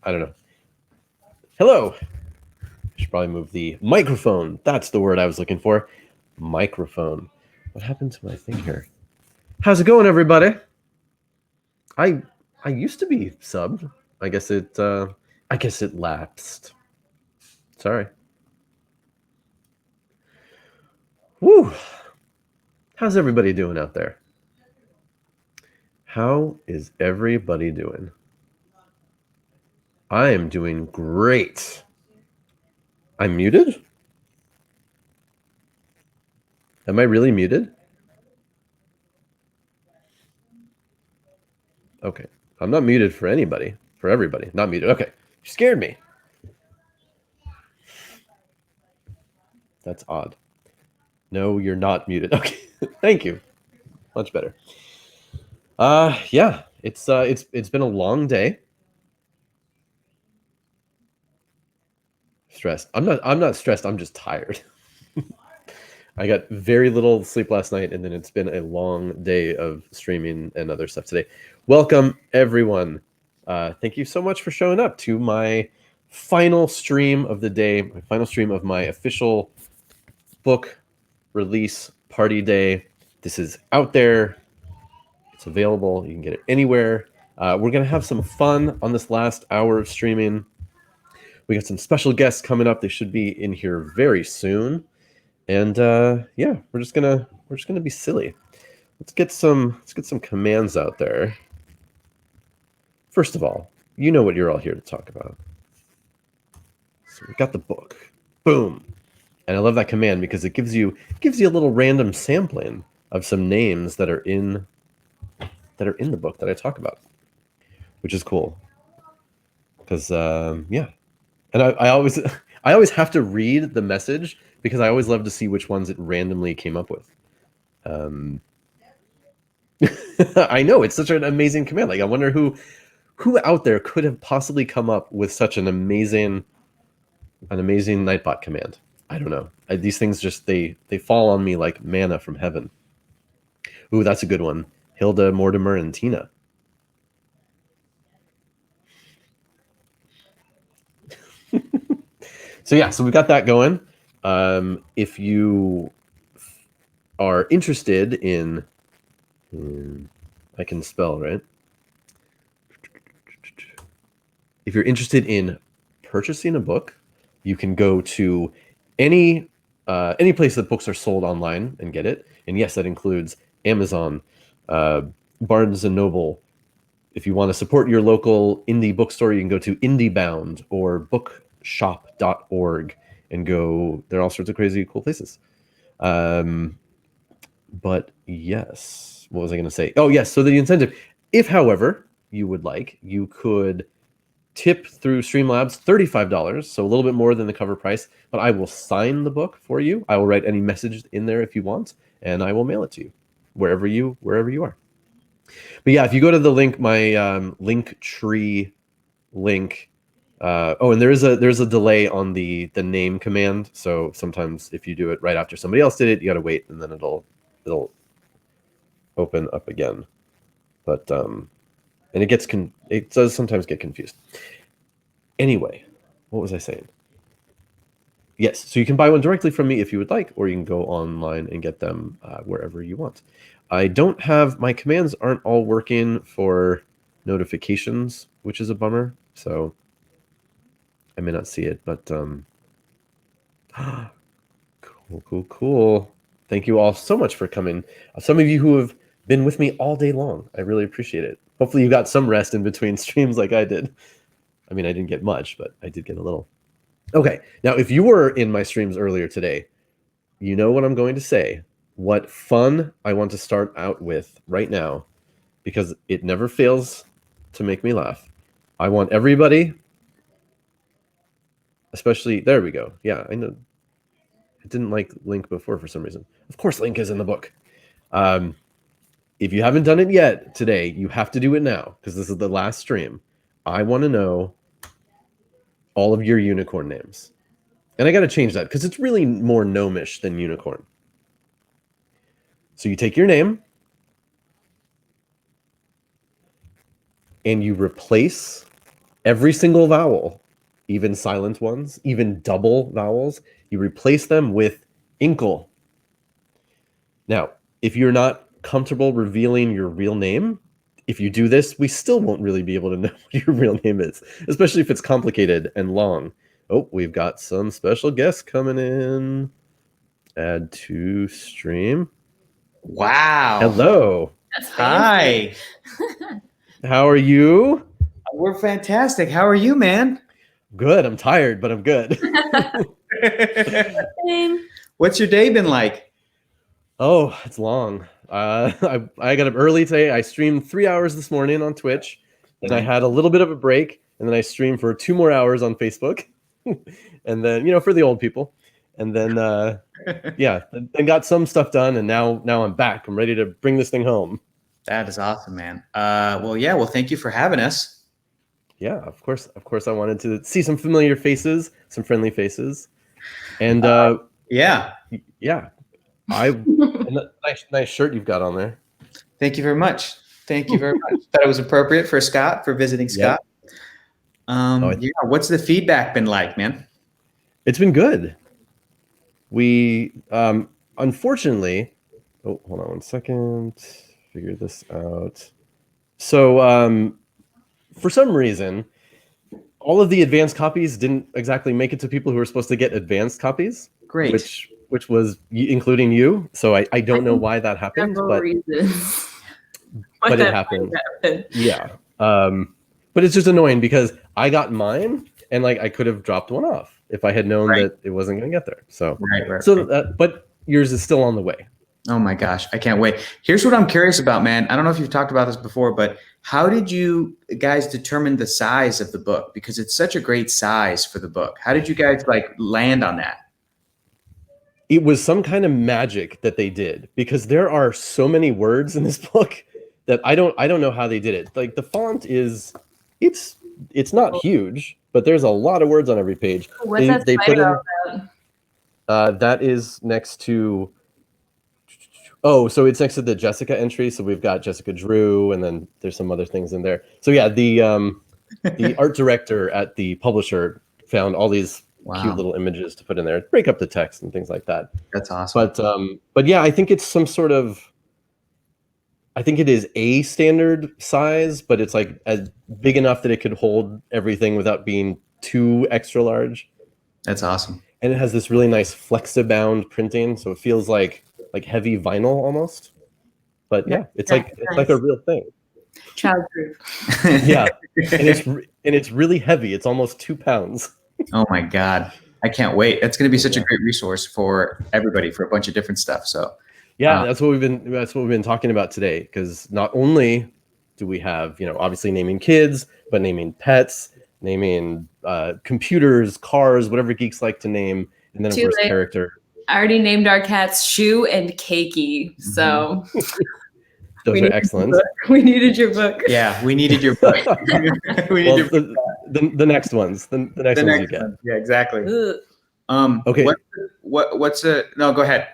I don't know. Hello. I should probably move the microphone. That's the word I was looking for. Microphone. What happened to my thing here? How's it going, everybody? I used to be subbed. I guess it lapsed. Sorry. Woo. How's everybody doing out there? How is everybody doing? I am doing great. I'm muted? Am I really muted? Okay. I'm not muted for anybody. For everybody. Not muted. Okay. You scared me. That's odd. No, you're not muted. Okay. Thank you. Much better. Yeah. It's been a long day. Stressed. I'm not stressed. I'm just tired. I got very little sleep last night, and then it's been a long day of streaming and other stuff today. Welcome, everyone. Thank you so much for showing up to my final stream of the day, my final stream of my official book release party day. This is out there. It's available. You can get it anywhere. We're going to have some fun on this last hour of streaming. We got some special guests coming up. They should be in here very soon. And yeah, we're just gonna be silly. Let's get some commands out there. First of all, you know what you're all here to talk about. So we got the book. Boom. And I love that command because it gives you a little random sampling of some names that are in the book that I talk about, which is cool. Because yeah, and I always I always have to read the message because I always love to see which ones it randomly came up with. I know, it's such an amazing command. Like, I wonder who out there could have possibly come up with such an amazing Nightbot command. I don't know. These things just they fall on me like manna from heaven. Ooh, that's a good one. Hilda, Mortimer, and Tina. So yeah, so we've got that going. If you are interested in I can spell, right? If you're interested in purchasing a book, you can go to any place that books are sold online and get it. And yes, that includes Amazon, Barnes and Noble. If you want to support your local indie bookstore, you can go to IndieBound or bookshop.org and go. There are all sorts of crazy cool places. But yes, what was I going to say? Oh, yes. So the incentive, if, however, you would like, you could tip through Streamlabs $35, so a little bit more than the cover price, but I will sign the book for you. I will write any message in there if you want, and I will mail it to you wherever you are. But yeah, if you go to the link, my Linktree link. And there's a delay on the name command, so sometimes if you do it right after somebody else did it, you got to wait, and then it'll open up again. But and it does sometimes get confused. Anyway, what was I saying? Yes, so you can buy one directly from me if you would like, or you can go online and get them wherever you want. I don't have, my commands aren't all working for notifications, which is a bummer. So I may not see it, but cool. Thank you all so much for coming. Some of you who have been with me all day long, I really appreciate it. Hopefully you got some rest in between streams like I did. I mean, I didn't get much, but I did get a little. Okay, now if you were in my streams earlier today, you know what I'm going to say. What fun I want to start out with right now, because it never fails to make me laugh. I want everybody, especially, there we go. Yeah, I know. I didn't like Link before for some reason. Of course, Link is in the book. If you haven't done it yet today, you have to do it now, because this is the last stream. I want to know all of your unicorn names. And I got to change that, because it's really more gnomish than unicorn. So you take your name, and you replace every single vowel, even silent ones, even double vowels, you replace them with inkle. Now, if you're not comfortable revealing your real name, if you do this, we still won't really be able to know what your real name is, especially if it's complicated and long. Oh, we've got some special guests coming in. Add to stream. Wow. Hello. Hi. How are you? We're fantastic. How are you, man? Good. I'm tired, but I'm good. What's your day been like? Oh, it's long. I got up early today. I streamed 3 hours this morning on Twitch. Then I had a little bit of a break, and then I streamed for 2 more hours on Facebook. And then, you know, for the old people. And then yeah, and got some stuff done, and now I'm back. I'm ready to bring this thing home. That is awesome, man. Well, thank you for having us. Yeah, of course I wanted to see some familiar faces, some friendly faces. And yeah. Nice shirt you've got on there. Thank you very much. Thank you very much. Thought it was appropriate for Scott, for visiting Scott. What's the feedback been like, man? It's been good. We unfortunately, hold on one second, figure this out. So for some reason, all of the advanced copies didn't exactly make it to people who were supposed to get advanced copies. Great. Which was including you. So I don't know why that happened, but it happened. Yeah. But it's just annoying because I got mine, and like I could have dropped one off if I had known that it wasn't going to get there. So but yours is still on the way. Oh my gosh, I can't wait. Here's what I'm curious about, man. I don't know if you've talked about this before, but how did you guys determine the size of the book? Because it's such a great size for the book. How did you guys like land on that? It was some kind of magic that they did, because there are so many words in this book that I don't know how they did it. Like the font is, it's not huge, but there's a lot of words on every page. What's that spider about? That is next to. Oh, so it's next to the Jessica entry. So we've got Jessica Drew, and then there's some other things in there. So yeah, the art director at the publisher found all these cute little images to put in there, break up the text and things like that. That's awesome. But yeah, I think it's some sort of. I think it is a standard size, but it's like as big enough that it could hold everything without being too extra large. That's awesome. And it has this really nice Flexibound printing, so it feels like heavy vinyl almost. But yeah, it's nice. Like a real thing. Childproof. Yeah, and it's really heavy. It's almost 2 pounds. Oh my God, I can't wait. That's going to be such a great resource for everybody for a bunch of different stuff. So yeah, that's what we've been talking about today. Because not only do we have, you know, obviously naming kids, but naming pets, naming computers, cars, whatever geeks like to name, and then of course character. I already named our cats Shoe and Cakey, so those are excellent. We needed your book. Yeah, we needed your book. The next ones, the next ones you get. Yeah, exactly. Okay. What's no? Go ahead.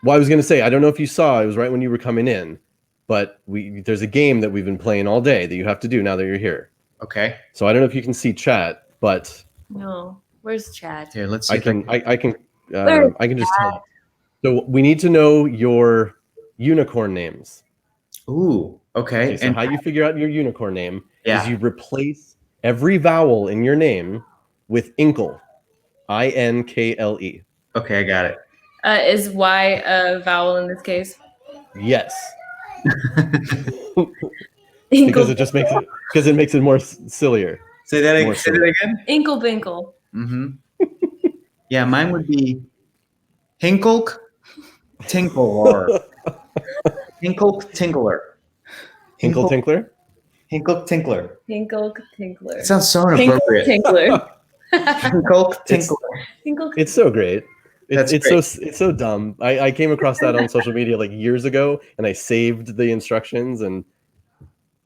Well, I was going to say, I don't know if you saw, it was right when you were coming in, but there's a game that we've been playing all day that you have to do now that you're here. Okay. So I don't know if you can see chat, but no, where's chat? Here, let's see. I can just tell you. So we need to know your unicorn names. Ooh, okay. So and how you figure out your unicorn name is you replace every vowel in your name with inkle, I-N-K-L-E. Okay, I got it. Is Y a vowel in this case? Yes. Because it makes it more sillier. Say that again. Inkle binkle. Mm-hmm. Yeah, mine would be Hinkelk Tinkle or Hinkelk Tinkler. Hinkle Tinkler? Hinkelk Tinkler. Hinkelk Tinkler. It sounds so inappropriate. Tinkler. Hinkelk Tinkler. It's so great. It's so dumb. I came across that on social media like years ago, and I saved the instructions, and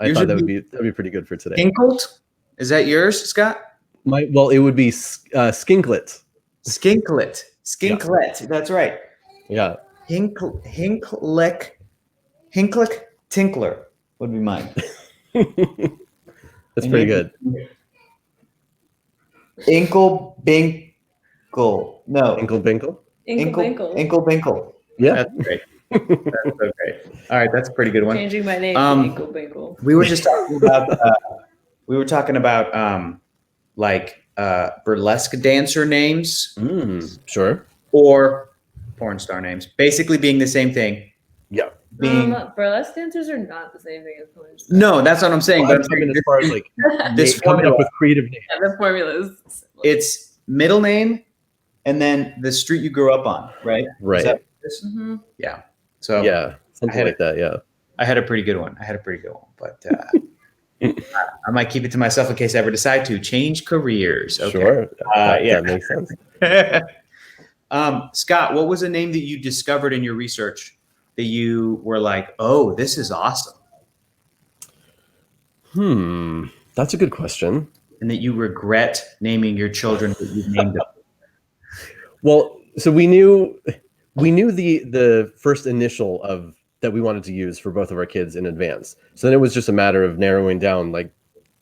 I thought that'd be pretty good for today. Hinkelt? Is that yours, Scott? It would be Skinklet. Skinklet. Yeah. That's right. Yeah. Hinklick Tinkler would be mine. That's pretty good. Inkle Binkle. No. Inkle Binkle. Inkle Binkle. Yeah. That's great. That's so great. All right, that's a pretty good one. Changing my name to Inkle Binkle. We were just talking about like burlesque dancer names Sure. or porn star names, basically being the same thing. Yeah. Burlesque dancers are not the same thing as porn stars. No, that's what I'm saying. Well, But I'm talking as far as like this coming up formula. with creative names. Yeah, the formula is It's middle name and then the street you grew up on, right? Right. Is that this? Mhm. Yeah. So Yeah. Something like that. Yeah. I had a pretty good one. But I might keep it to myself in case I ever decide to change careers. Okay. Sure. Yeah. That makes sense. Scott, what was a name that you discovered in your research that you were like, oh, this is awesome? That's a good question. And that you regret naming your children that you named them? Well, so we knew the first initial of that we wanted to use for both of our kids in advance. So then it was just a matter of narrowing down, like,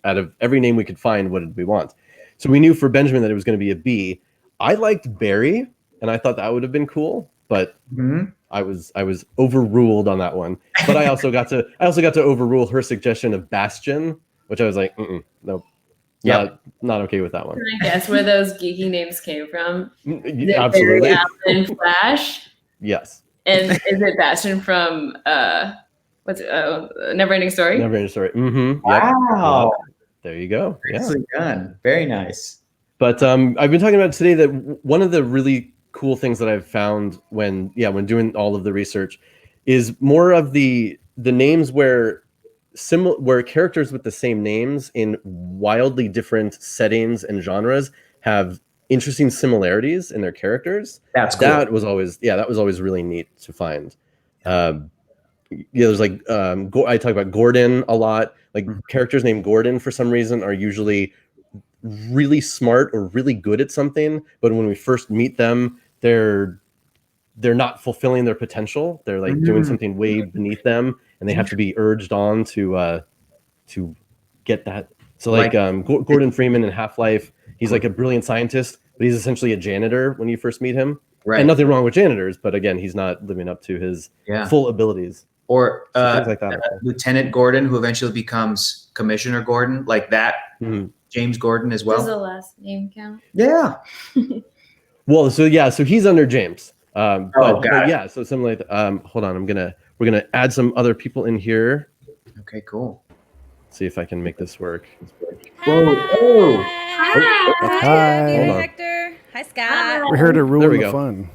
out of every name we could find, what did we want? So we knew for Benjamin that it was going to be a B. I liked Barry, and I thought that would have been cool, but I was overruled on that one. But I also got to overrule her suggestion of Bastion, which I was like, nope. Yeah, not okay with that one. Can I guess where those geeky names came from? Absolutely. And Flash. Yes. And is it Bastion from what's it? Neverending Story? Neverending Story. Mm-hmm. Wow. Yep. There you go. Nicely done. Very nice. But I've been talking about today that one of the really cool things that I've found when doing all of the research is more of the names where characters with the same names in wildly different settings and genres have interesting similarities in their characters. That's cool. That was always really neat to find. There's like I talk about Gordon a lot. Like characters named Gordon for some reason are usually really smart or really good at something, but when we first meet them, they're not fulfilling their potential. They're like doing something way beneath them, and they have to be urged on to get that. So like Gordon Freeman in Half-Life, he's like a brilliant scientist, but he's essentially a janitor when you first meet him. Right. And nothing wrong with janitors, but again, he's not living up to his full abilities. Or things like that. Lieutenant Gordon, who eventually becomes Commissioner Gordon, like that. James Gordon as well. Does the last name count? Yeah. Well, so he's under James. But it. So similar. Hold on, we're gonna add some other people in here. Okay, cool. See if I can make this work. Whoa. Hi. Hold on. Hector. Hi, Scott. We're here to There ruin we the go. fun.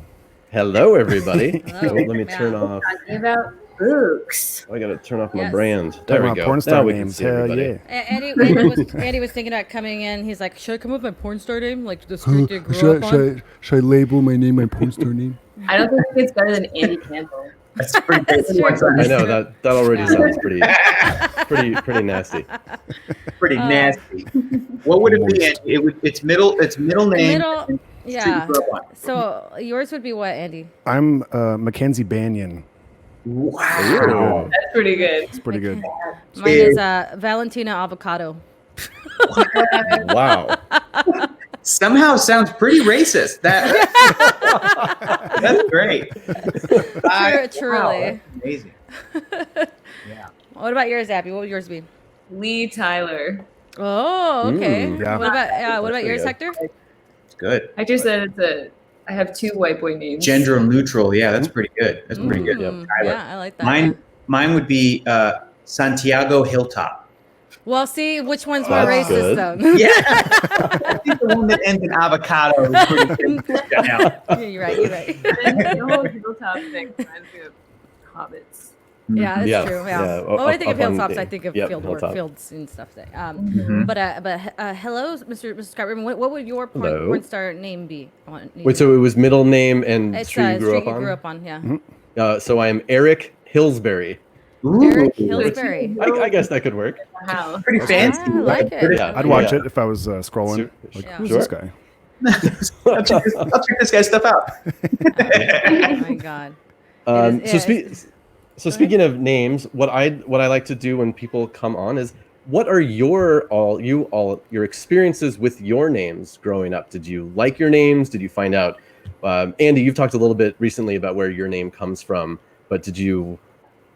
Hello, everybody. Hello. Oh, let me turn off. Talking about books. I gotta turn off my Yes. brand. There Talking we about go. porn Now star we can names. see Hell everybody. yeah. Andy was thinking about coming in. He's like, should I come up with my porn star name? Like the street they grew up on? Should I label my name my porn star name? I don't think it's better than Andy Campbell. That's pretty great. That's true. I know that already sounds pretty nasty. Pretty nasty. What would it be, Andy? It's middle name. Middle, yeah. you grew up on. So yours would be what, Andy? I'm Mackenzie Banyan. Wow. That's pretty good. It's pretty good. Mine is Valentina Avocado. Wow. Somehow sounds pretty racist. That's great. Truly. Wow, that's amazing. What about yours, Abby? What would yours be? Lee Tyler. Oh, okay. yeah. What about pretty yours, good. Hector? It's good. I just said I have two white boy names. Gender neutral. Yeah, that's pretty good. That's pretty good. Mm, Tyler. yeah, I like that. Mine would be Santiago Hilltop. Well, see, which one's more That's racist, good. though? Yeah. I think the one that ends in avocado is pretty good. Yeah, you're right. The whole hilltop thing reminds me of hobbits. Yeah, that's Yeah, true. Yeah. yeah. Well, when I think of Up on hilltops, the- I think of yep, fields hilltop. and stuff. There. Mhm. But hello, Mr. Scott Rubin. What would your Hello. porn star name be? Wait, so it was middle name and It's street you grew street up on? you grew up on. Yeah. So I am Eric Hillsbury. Eric Ooh, Hillsbury. I guess that could work. Wow. pretty fancy. I like it. Yeah. I'd watch it if I was scrolling. Sure. Like, Yeah. who's Sure. this guy? I'll check this guy's stuff out. Oh my God. It is- So speaking of names, what I like to do when people come on is what are your experiences with your names growing up? Did you like your names? Did you find out? Andy, you've talked a little bit recently about where your name comes from, but did you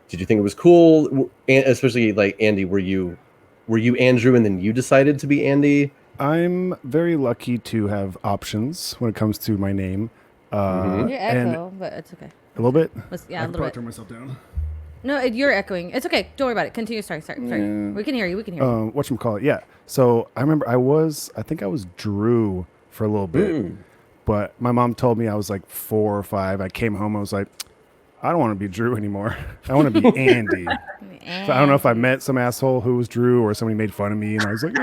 think it was cool? And especially like Andy, were you Andrew and then you decided to be Andy? I'm very lucky to have options when it comes to my name. Mhm. You and echo, but it's okay. a little bit. Yeah, a little bit. Turn myself down. No, you're echoing. It's okay. Don't worry about it. Continue. Sorry. Yeah. We can hear you. Whatchamacallit? Yeah. So I remember I think I was Drew for a little bit, but my mom told me I was like 4 or 5. I came home. I was like, I don't want to be Drew anymore. I want to be Andy. So I don't know if I met some asshole who was Drew or somebody made fun of me and I was like,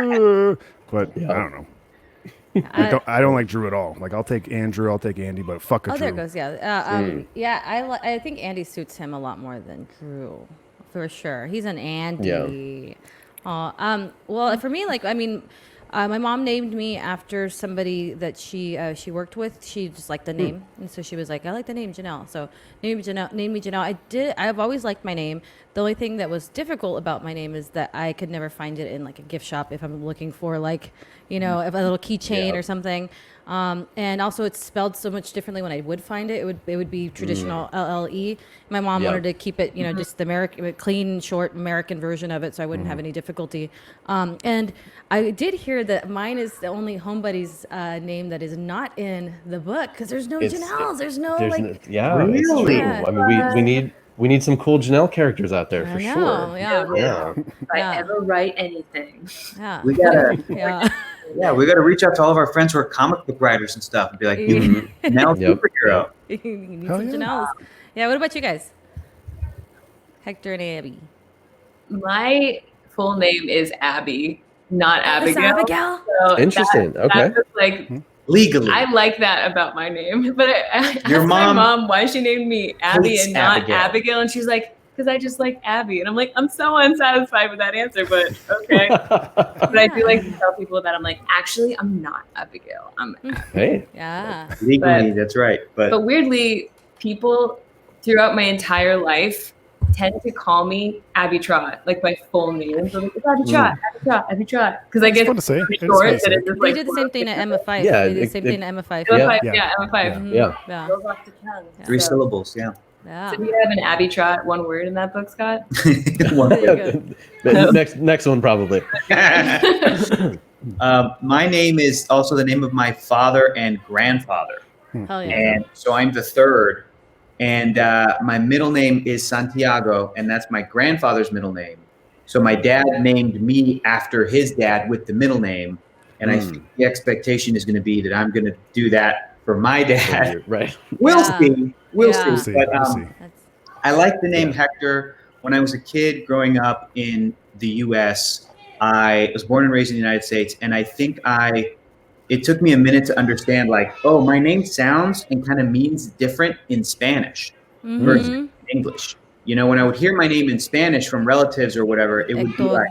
but I don't know. I don't like Drew at all. Like I'll take Andrew, I'll take Andy, but fuck a Drew. There it goes. Yeah. Yeah. I think Andy suits him a lot more than Drew, for sure. He's an Andy. Yeah. Well, for me, like, I mean, my mom named me after somebody that she worked with. She just liked the name, and so she was like, "I like the name Janelle." So name me Janelle. I've always liked my name. The only thing that was difficult about my name is that I could never find it in like a gift shop if I'm looking for like, a little keychain or something. And also it's spelled so much differently when I would find it. It would be traditional LLE. My mom wanted to keep it, just the American, clean, short American version of it, so I wouldn't have any difficulty. And I did hear that mine is the only Homebuddies name that is not in the book because there's no Janelles. There's no really? It's true. Yeah. I mean, we need some cool Janelle characters out there for sure. Yeah. If I ever write anything, Yeah. We gotta, Yeah. we gotta reach out to all of our friends who are comic book writers and stuff and be like, now superhero. You need Hell some yeah. Janelles. Yeah. What about you guys? Hector and Abby. my full name is Abby, not It's Abigail. Abigail? So Interesting. Okay. That's like Legally. I like that about my name, but I asked Your my mom mom why she named me Abby hates and not Abigail. Abigail, and she's like, "Because I just like Abby," and I'm like, I'm so unsatisfied with that answer, but okay. But I do like to tell people that I'm like, actually, I'm not Abigail. I'm Abby. Hey. Yeah. Legally, that's right. But weirdly, people throughout my entire life tend to call me Abby Trot, like my full name. So like, it's Abby Trot, Abby Trot. Because I It's guess fun to say. it's It's short, fun to that say. it's just They like did the same thing to Emma 5. Yeah, They did the same thing to Emma 5. Emma Yeah. 5, Yeah. Emma 5. Yeah. Yeah. Goes off the tongue. 3 syllables, yeah. Yeah. So do you have an Abby Trot, one word in that book, Scott? There you go. next one probably. My name is also the name of my father and grandfather. Hell yeah. And so I'm the third. And my middle name is Santiago, and that's my grandfather's middle name. So my dad named me after his dad with the middle name. And I think the expectation is going to be that I'm going to do that for my dad. Right. We'll Yeah. see. We'll Yeah. see. But We'll see. That's, I like the name Hector. When I was a kid growing up in the U.S., I was born and raised in the United States, and I think it took me a minute to understand, like, oh, my name sounds and kind of means different in Spanish versus English. When I would hear my name in Spanish from relatives or whatever, it would be Hector. like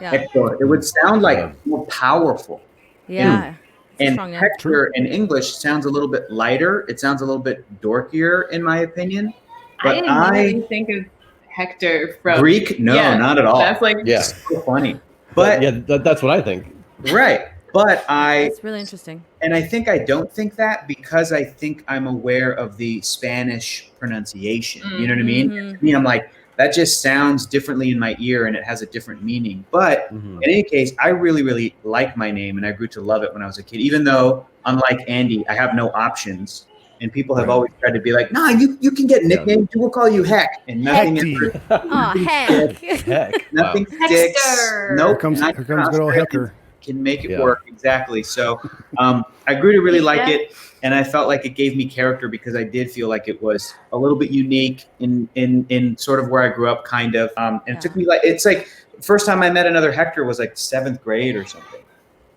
Yeah. Hector. It would sound like more powerful. Yeah. It's a And strong name. Hector in English sounds a little bit lighter. It sounds a little bit dorkier, in my opinion. I But didn't really think of Hector from Greek? No, Yeah, not at all. That's like It's so funny. But yeah, that's what I think. right. But That's really interesting. and I think I don't think that because I think I'm aware of the Spanish pronunciation. You know what I mean? Mhm. To me, I'm like, that just sounds differently in my ear and it has a different meaning. But in any case, I really, really like my name and I grew to love it when I was a kid, even though, unlike Andy, I have no options. And people have always tried to be like, nah, you can get nicknames. We'll call you Heck. And nothing Hecty. Oh, heck. Heck. nothing Wow. sticks. Hexter. Nope. Here comes not good old Hecker. can make it Yeah. work. Exactly. So I grew to really like it. And I felt like it gave me character because I did feel like it was a little bit unique in sort of where I grew up, kind of. And it took me it's like first time I met another Hector was like 7th grade or something.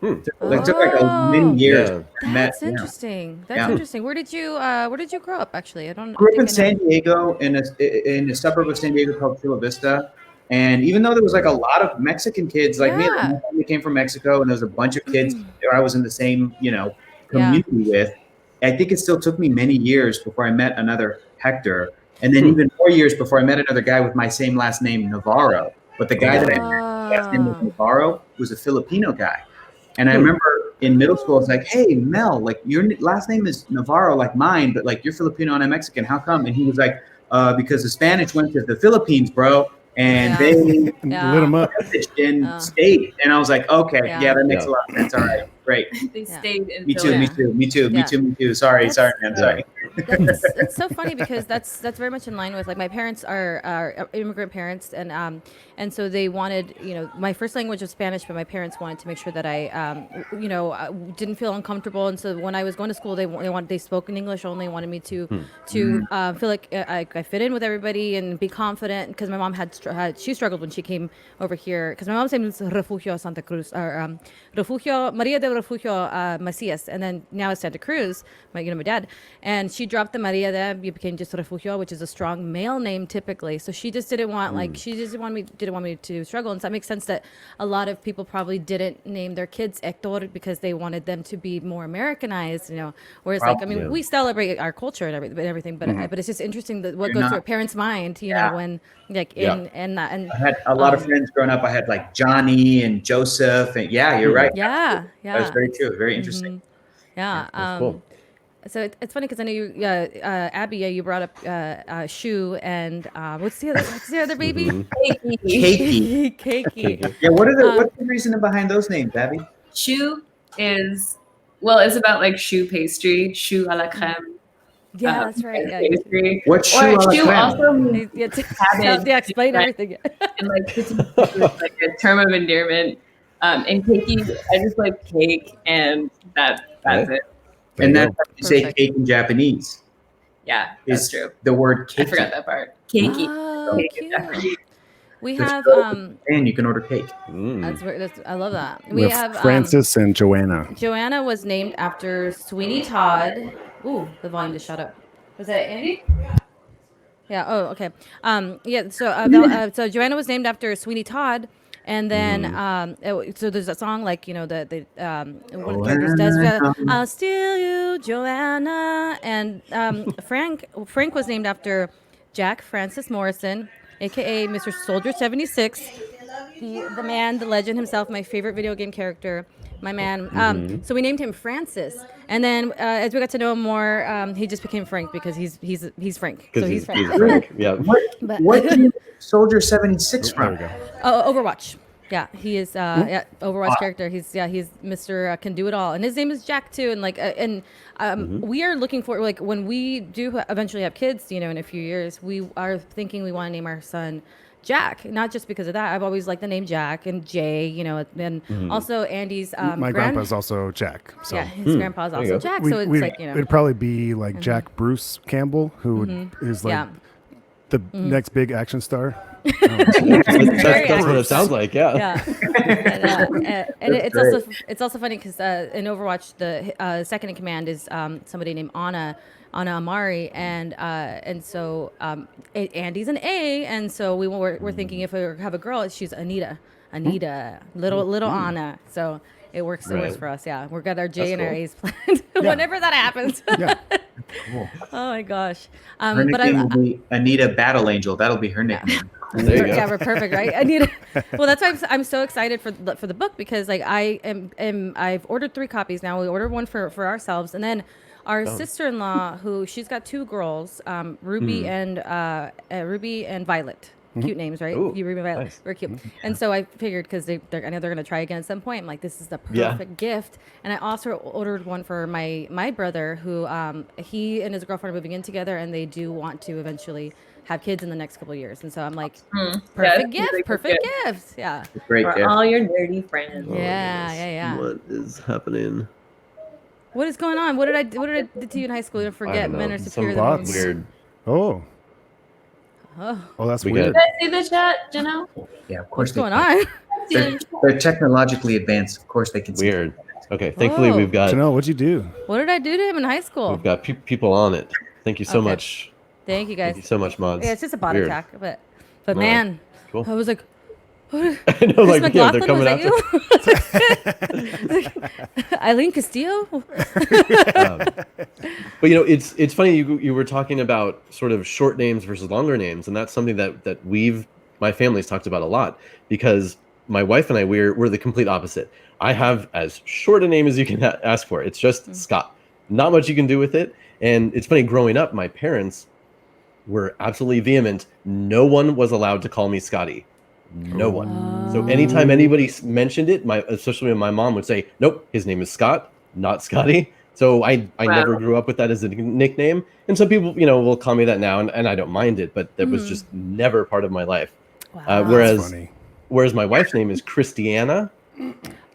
It took like many years. Yeah. to met. That's interesting. That's Yeah. interesting. Where did you grow up? Actually, I don't. Grew up think in I San know. Diego in a suburb of San Diego called Chula Vista. And even though there was like a lot of Mexican kids like me, Yeah. my family came from Mexico, and there was a bunch of kids that I was in the same, community with. I think it still took me many years before I met another Hector, and then even more years before I met another guy with my same last name, Navarro. But the guy that I last name was Navarro, was a Filipino guy. And I remember in middle school, I was like, hey, Mel, like your last name is Navarro, like mine, but like you're Filipino and I'm Mexican. How come? And he was like, because the Spanish went to the Philippines, bro. And they lit them up. and stayed. And I was like, okay, yeah, that makes a lot of sense. All right, great. They stayed in Me too, Philly. me too. Sorry, man. Sorry. It's so funny because that's very much in line with like my parents are immigrant parents, and so they wanted, my first language was Spanish, but my parents wanted to make sure that I didn't feel uncomfortable, and so when I was going to school, they spoke in English only, wanted me to feel like I fit in with everybody and be confident, because my mom she struggled when she came over here, because my mom's name is Refugio Santa Cruz, or Refugio Maria del Refugio Macias, and then now it's Santa Cruz, my dad, and she dropped the Maria there, it became just Refugio, which is a strong male name typically. So she just didn't want didn't want me to struggle, and so that makes sense that a lot of people probably didn't name their kids Hector because they wanted them to be more Americanized, Whereas we celebrate our culture and everything, but it's just interesting that what goes through a parent's mind, when and I had a lot of friends growing up. I had like Johnny and Joseph, and you're right. Yeah. That's very true. Very interesting. Yeah. That's cool. So it's funny because I know you, Abby, you brought up Shu and what's the other baby? Keiki. Yeah. What's the reason behind those names, Abby? Shu it's about like choux pastry, choux à la crème. Yeah, that's right. Pastry. What's choux à la crème? Also explain everything. And like it's like a term of endearment. And keiki, I just like cake, and that's it. And that's how you say cake in Japanese. Yeah, that's true. The word keiki. I forgot that part. Keiki. Oh, cute. We have and you can order cake. I love that. We have Francis and Joanna. Joanna was named after Sweeney Todd. Ooh, the volume just shut up. Was that Andy? Yeah. Oh, okay. So Joanna was named after Sweeney Todd. And then, so there's a song like, one of the characters does, I'll steal you, Joanna. And Frank was named after Jack Francis Morrison, a.k.a. Mr. Soldier 76, the man, the legend himself, my favorite video game character, my man. So we named him Francis. And then as we got to know him more, he just became Frank because he's Frank. So he's Frank. He's Frank. Yeah. What do you Soldier 76 from? Overwatch. Yeah, he is Overwatch character. He's Mr. Can Do It All, and his name is Jack too. And we are looking for, like, when we do eventually have kids, in a few years, we are thinking we want to name our son Jack, not just because of that. I've always liked the name Jack and Jay, and also Andy's my grandpa's also Jack. So. Yeah, his grandpa's also Jack. So it's like, it'd probably be like Jack Bruce Campbell, who is like the next big action star. That's what it sounds like. Yeah. It's also funny because in Overwatch the second in command is somebody named Anna Amari, and so Andy's an A, and so we're thinking if we have a girl, she's Anita, little Anna. So it works for us. Yeah, we've got our J and our A's planned whenever that happens. Cool. Oh my gosh. Her nickname will be Anita Battle Angel. That'll be her nickname. There you go. Yeah, we're perfect, right? Anita. Well, that's why I'm so excited for the book, because like I've ordered 3 copies now. We ordered one for ourselves, and then our sister-in-law, who she's got 2 girls, Ruby and Violet. Cute names, right? Ooh, Ruby and Violet. Nice. Very cute. And so I figured, because I know they're going to try again at some point, I'm like, this is the perfect gift. And I also ordered one for my brother, who he and his girlfriend are moving in together, and they do want to eventually have kids in the next couple of years. And so I'm like, perfect gift. Yeah. Great for gift. all your nerdy friends. Yeah. What is happening? What is going on? What did I do to you in high school? You don't forget, men are superior than women. Weird. Oh, that's weird. Did I see the chat, Janelle? Yeah, of course. What's going on? They're technologically advanced. Of course, they can see. Weird. Okay, thankfully we've got. Janelle, what'd you do? What did I do to him in high school? We've got people on it. Thank you so much. Thank you guys. Thank you so much, mods. Yeah, it's just a bot attack, but Right. man, Cool. I was like, what? I know, like, yeah, they're coming was after. Eileen Castillo. But it's funny you were talking about sort of short names versus longer names, and that's something that my family's talked about a lot, because my wife and I, we're the complete opposite. I have as short a name as you can ask for. It's just Scott. Not much you can do with it. And it's funny, growing up, my parents were absolutely vehement. No one was allowed to call me Scotty. No one. So anytime anybody mentioned it, especially my mom would say, nope, his name is Scott, not Scotty. So I never grew up with that as a nickname. And some people, will call me that now, and I don't mind it, but that was just never part of my life. Wow. Whereas my wife's name is Christiana.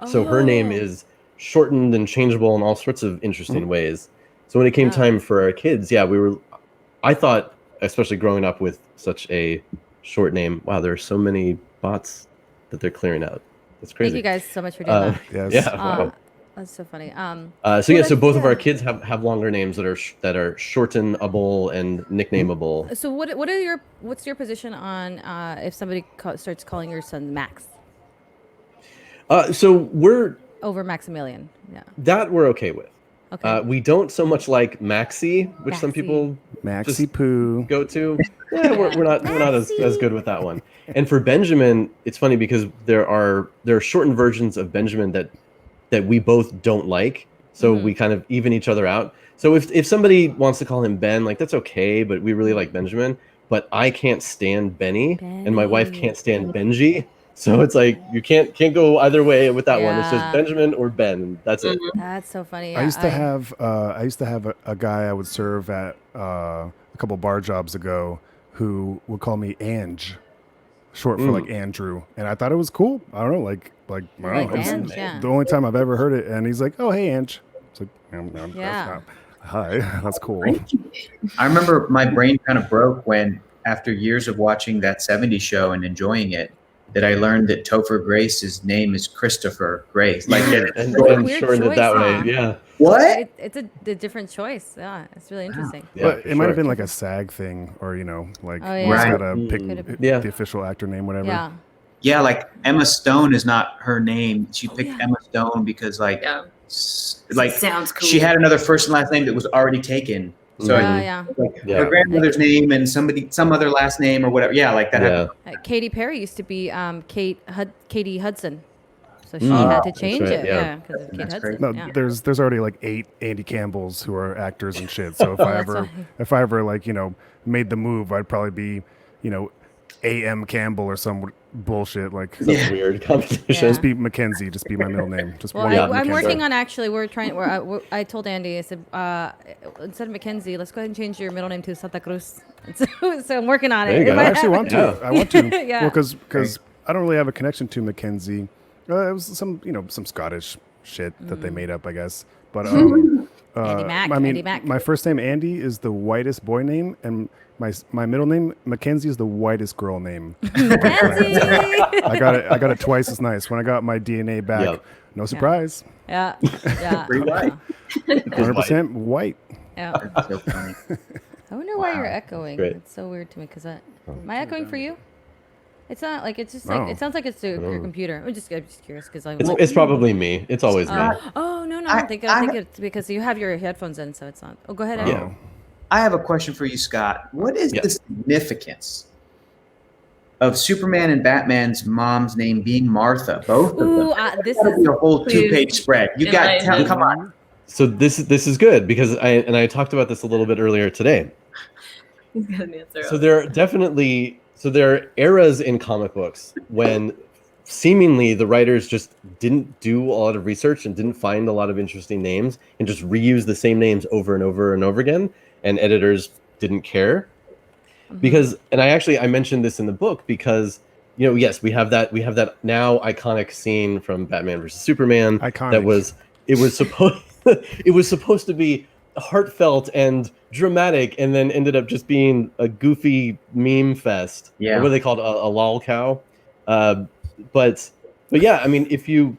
So her name is shortened and changeable in all sorts of interesting ways. So when it came time for our kids, I thought, especially growing up with such a short name, wow, there are so many bots that they're clearing out. That's crazy. Thank you guys so much for doing that. Yes. Yeah. Wow. That's so funny. So both of our kids have longer names that are shortenable and nicknameable. So what's your position on if somebody starts calling your son Max So we're over Maximilian? Yeah. that we're okay with. Okay. We don't so much like Maxie, which some people Maxie Poo go to. Yeah, we're not as good with that one. And for Benjamin, it's funny because there are shortened versions of Benjamin that we both don't like, so we kind of even each other out. So if somebody wants to call him Ben, like that's okay, but we really like Benjamin. But I can't stand Benny, and my wife can't stand Benji. So it's like you can't go either way with that one. It's just Benjamin or Ben. That's it. That's so funny. I used to have a guy I would serve at a couple bar jobs ago who would call me Ange, short for like Andrew, and I thought it was cool. I don't know, like I don't know. Ange, The only time I've ever heard it, and he's like, "Oh, hey, Ange." It's like, that's not, hi, that's cool. I remember my brain kind of broke when, after years of watching that 70s show and enjoying it, that I learned that Topher Grace's name is Christopher Grace. Like, and weird shortened it that choice, way. Yeah. what? It's a different choice. Yeah, it's really interesting. Yeah, But for it might have sure. been like a SAG thing, or like Oh, you yeah. just Right. gotta pick Could've- the official actor name, whatever. Yeah. Yeah, like Emma Stone is not her name. She picked Emma Stone because like Sounds cool. she had another first and last name that was already taken. So Yeah. her grandmother's name and some other last name or whatever. Yeah, like that. Yeah. Katy Perry used to be Katie Hudson, so she had to change right, it. yeah. Yeah, because of Kate That's Hudson. great. No, Yeah. there's already like 8 Andy Campbells who are actors and shit. So That's if I ever like made the move, I'd probably be A.M. Campbell or some bullshit like. Some weird competition. Yeah. Just be Mackenzie. Just be my middle name. Just Well, one Yeah, I'm Mackenzie. working on actually. I told Andy, I said, instead of Mackenzie, let's go ahead and change your middle name to Santa Cruz. So I'm working on it. There you go. It I might actually want to. Yeah. I want to. Yeah. Well, because I don't really have a connection to Mackenzie. It was some Scottish shit that they made up, I guess. But Andy Mac. I mean, Andy Mac. my first name Andy is the whitest boy name, and my middle name Mackenzie is the whitest girl name. Mackenzie. I got it twice as nice. When I got my DNA back, Yep. no surprise, Yeah. Yeah. Pretty white. 100% white. Yeah. That's so funny. I wonder why you're echoing. Great. It's so weird to me because am I echoing for you? It's not like it's just No. like it sounds like it's your computer. I'm just curious because It's probably me. It's always me. Oh no, I think it's because you have your headphones in, so it's not. Oh, go ahead. Eddie. Yeah. I have a question for you, Scott. What is Yeah. the significance of Superman and Batman's mom's name being Martha? Both of them. Ooh, this That'll be is a whole Please. 2-page spread. You got Enlighten me. come on. So this is good because I talked about this a little bit earlier today. He's got an answer. So there are eras in comic books when seemingly the writers just didn't do a lot of research and didn't find a lot of interesting names and just reuse the same names over and over and over again, and editors didn't care. Because I mentioned this in the book because yes, we have that now iconic scene from Batman versus Superman. Iconic. It was supposed to be heartfelt and dramatic, and then ended up just being a goofy meme fest. Yeah. Or what they called a lol cow. But yeah, I mean,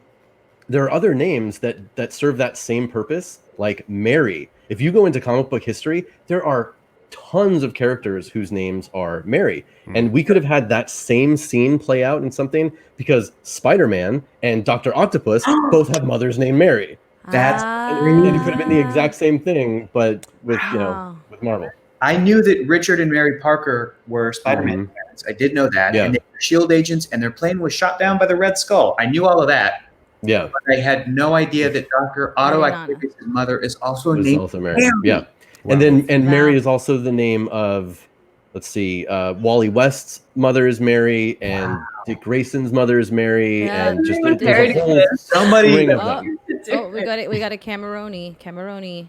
there are other names that serve that same purpose, like Mary. If you go into comic book history, there are tons of characters whose names are Mary. And we could have had that same scene play out in something because Spider-Man and Dr. Octopus both have mothers named Mary. That's And it could have been the exact same thing, but with Wow. with Marvel. I knew that Richard and Mary Parker were Spider-Man. elements. I did know that. Yeah. And they were shield agents, and their plane was shot down by the Red Skull. I knew all of that. Yeah. But I had no idea that Dr. Otto I did not know. Octavius' mother is also Was named also Mary. Mary. Yeah. Wow. And Mary Wow. is also the name of, let's see, Wally West's mother is Mary, and Dick Grayson's mother is Mary, Yeah. and just Everyone there's a whole Somebody- string of Oh, them. we got it. We got a Cameroni.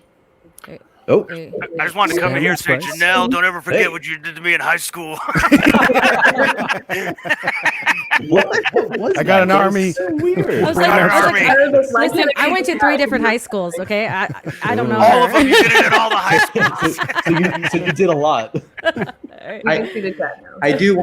Oh, I just wanted to come in here and say, Express. Janelle, don't ever forget Hey. what you did to me in high school. what was I got an that? That was army. So weird. I was like, listen, I went to 3 different high schools. Okay, I don't know. All of her. them, you did it at all the high schools. so you did a lot. I do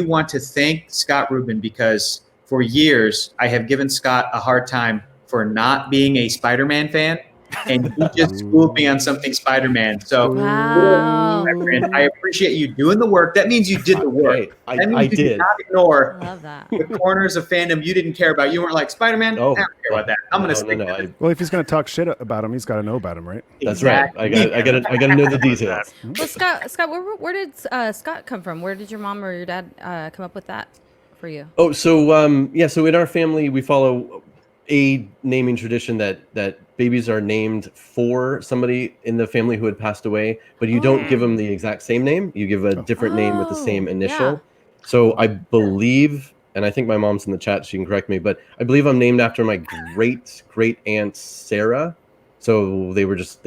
want to thank Scott Rubin, because for years I have given Scott a hard time for not being a Spider-Man fan, and he just schooled me on something Spider-Man. So Wow. my friend, I appreciate you doing the work. That means you did the work. Hey, That means I you did. not ignore I love that. the corners of fandom you didn't care about. You weren't like, Spider-Man, Oh, I don't care about that. I'm going to stick no. with it. Well, if he's going to talk shit about him, he's got to know about him, right? That's Exactly. right. I got to know the details. Well, Scott, where did Scott come from? Where did your mom or your dad come up with that for you? Oh, so so in our family we follow a naming tradition that babies are named for somebody in the family who had passed away, but you don't give them the exact same name. You give a different name with the same initial. Yeah. So I believe, and I think my mom's in the chat, she can correct me, but I believe I'm named after my great aunt Sarah. So they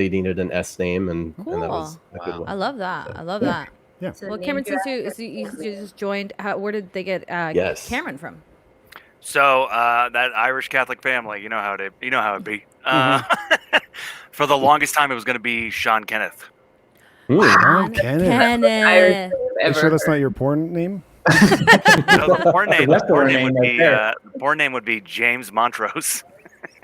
needed an S name, and that was a good one. I love that. I love that. Yeah. Well, Cameron, since you just joined, where did they get Yes. Cameron from? So that Irish Catholic family, you know how it be. For the longest time, it was going to be Sean Kenneth. Sean Kenneth. Kenneth. You sure that's not your porn name? So the porn name would be James Montrose.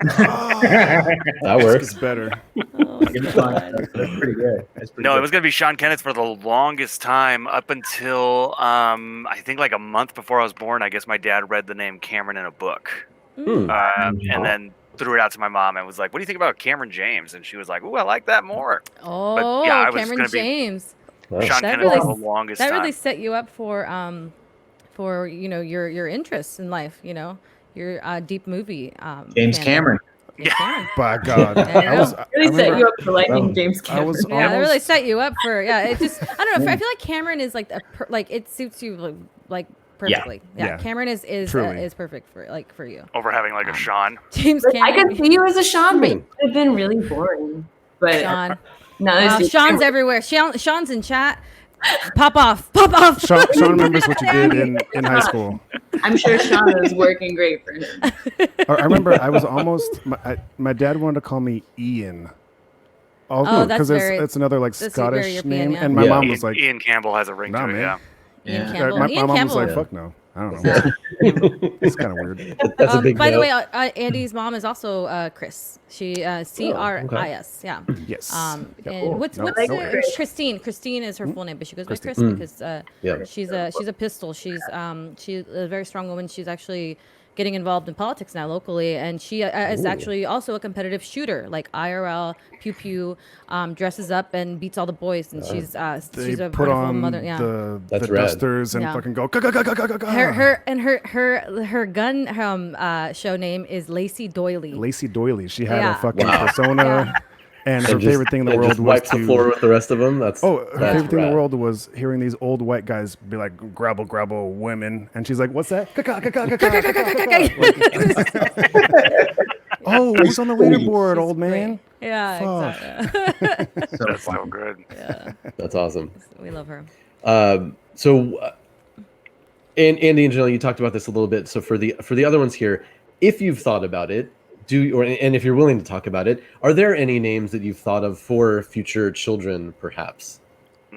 That works. It's better. That's pretty good. No, it was going to be Sean Kenneth for the longest time, up until I think like a month before I was born. I guess my dad read the name Cameron in a book, and then threw it out to my mom and was like, "What do you think about Cameron James?" And she was like, "Ooh, I like that more." Oh, yeah, I was Cameron gonna be- James. Wow. Sean That Kenneth really- for the longest That time. really set you up for your interests in life. Your deep movie. James fandom. Cameron. James Cameron. By God. Yeah. Really set remember- you up for liking James I Cameron. was Yeah, that really almost, set you up for. Yeah, it just. I don't know. I feel like Cameron is like it suits you like perfectly. Yeah, Yeah. Cameron is Truly. perfect for you. Over having like a Sean. James Like, I Cameron. could see you as a Sean, but it would have been really boring. But Sean. no, Wow, it's Sean's everywhere. Sean's in chat. Pop off. Pop off. Sean remembers what you did in high school. I'm sure Sean is working great for him. I remember I was almost, my dad wanted to call me Ian. Oh, that's because very- it's another like that's very Scottish European, name, yeah. and my Yeah. mom was like, Ian Campbell has a ring Nah, to it, man. yeah. Ian Yeah. Campbell. my Ian mom Campbell. was like, fuck no. I don't know. It's kind of weird. That's a big By the no. way, Andy's mom is also Chris. She CRIS. Yeah. Yes. And what's No, what's no her- worries. Christine? Christine is her full name, but she goes by Chris Christine. because Yeah. she's a pistol. She's a very strong woman. She's actually getting involved in politics now locally, and she is actually also a competitive shooter, like IRL, pew pew, dresses up and beats all the boys, and she's They a put wonderful on mother. Yeah. the That's rad. dusters and Yeah. fucking go, ga, ga, ga, ga, ga, ga, ga. Her gun show name is Lacey Doily. Lacey Doily. She had Yeah. a fucking Wow. persona, Yeah. and her And favorite thing in the and world just was wipes the to. floor with the rest of them. Her Her favorite thing in the world was hearing these old white guys be like, grabble women. And she's like, what's that? Ka-ka, ka-ka, ka-ka, ka-ka, ka-ka. Oh, who's on the leaderboard, old man? Yeah, Fuck. exactly. That's so good. Yeah, That's awesome. we love her. And Andy and Janelle, you talked about this a little bit. So for the other ones here, if you've thought about it, and if you're willing to talk about it, are there any names that you've thought of for future children, perhaps?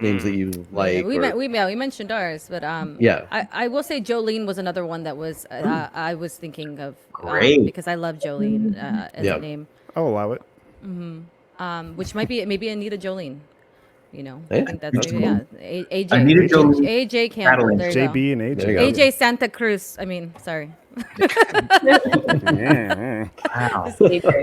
Names that you like? we or- mentioned ours, but Yeah. I will say Jolene was another one that was I was thinking of Great. because I love Jolene as Yeah. a name, I'll allow it. which might be maybe Anita Jolene. You know, Yeah. I think that's maybe, AJ. Anita Jolie. AJ Campbell. There you go. JB and AJ. There you go. AJ Santa Cruz. I mean, sorry. Yeah. Wow.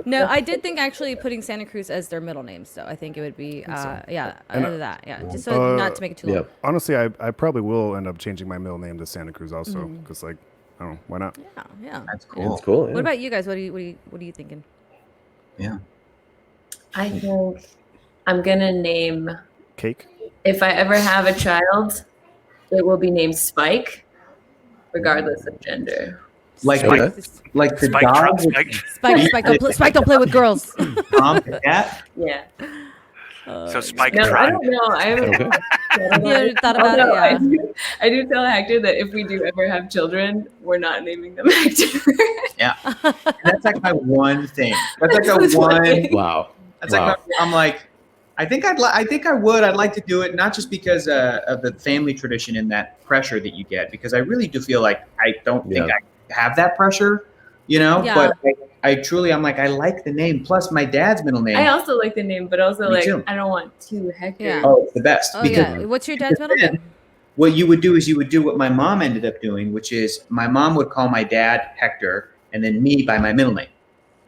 No, I did think actually putting Santa Cruz as their middle name. So I think it would be, under that. Yeah, just so not to make it too long. Honestly, I probably will end up changing my middle name to Santa Cruz also, because like, I don't know, why not? Yeah. That's cool. It's cool. Yeah. What about you guys? What are you thinking? Yeah. I think I'm gonna name, Cake. if I ever have a child, it will be named Spike, regardless of gender. Like Okay. like the Spike dog truck, with Spike don't play with girls. Tom and cat. Yeah. So Spike No, I truck. don't know. I haven't Okay. You thought about it, yeah. I do tell Hector that if we do ever have children, we're not naming them Hector. Yeah. And that's like my one thing. That's like That's a one one. thing. Wow. That's like I'm like, I think I would. I'd like to do it, not just because of the family tradition and that pressure that you get, because I really do feel like I don't think I have that pressure, you know. Yeah. But I truly, I'm like, I like the name. Plus, my dad's middle name. I also like the name, but also Me like too. I don't want two Hectors. Yeah. Oh, it's the best. Oh because yeah. What's your dad's middle name? what you would do is you would do what my mom ended up doing, which is my mom would call my dad Hector and then me by my middle name.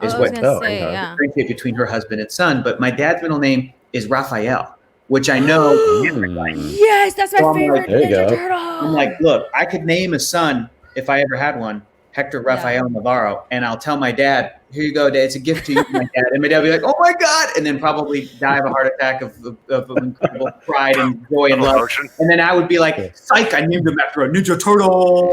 Is I was what gonna say, yeah. differentiate between her husband and son. But my dad's middle name is Raphael, which I know. Yes, that's my So I'm favorite like, there you Ninja go. Turtle. I'm like, look, I could name a son if I ever had one, Hector Rafael Navarro, and I'll tell my dad, here you go, Dad, it's a gift to you, my dad. And my dad will be like, oh my God, and then probably die of a heart attack of incredible pride and joy and love. Emotion. And then I would be like, psych, I named him after a Ninja Turtle.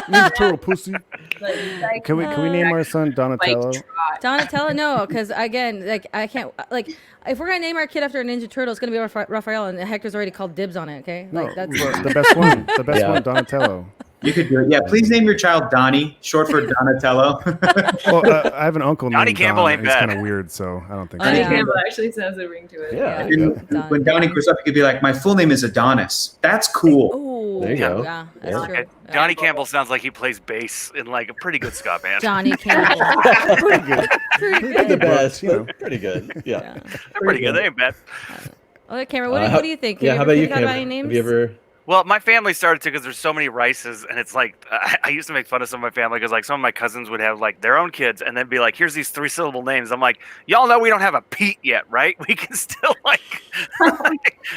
Ninja Turtle pussy. Like, Can we name our son Donatello? Donatello, no, because again, like I can't like if we're gonna name our kid after a Ninja Turtle, it's gonna be Raphael, and Hector's already called dibs on it. Okay, No, like that's the best one. The best one, Donatello. You could do it. Yeah, please name your child Donnie, short for Donatello. Well, I have an uncle Donnie named Campbell Don, ain't and he's bad. kind of weird, so I don't think. Donnie Yeah. Campbell actually has a ring to it. Yeah. And when Donnie grows up, he could be like, my full name is Adonis. That's cool. Oh, There you go. Yeah, that's Yeah. true. And Johnny Campbell sounds like he plays bass in like a pretty good ska band. Johnny Campbell. Pretty good. Not the best, you know. but pretty good. Yeah. Yeah. They're pretty good. They ain't bad. Okay, Cameron, what do you think? Yeah. How about you, Got any Cam? names? Have you ever? Well, my family started to because there's so many Rices, and it's like I used to make fun of some of my family because like some of my cousins would have like their own kids, and then be like, "Here's these 3-syllable names." I'm like, "Y'all know we don't have a Pete yet, right? We can still like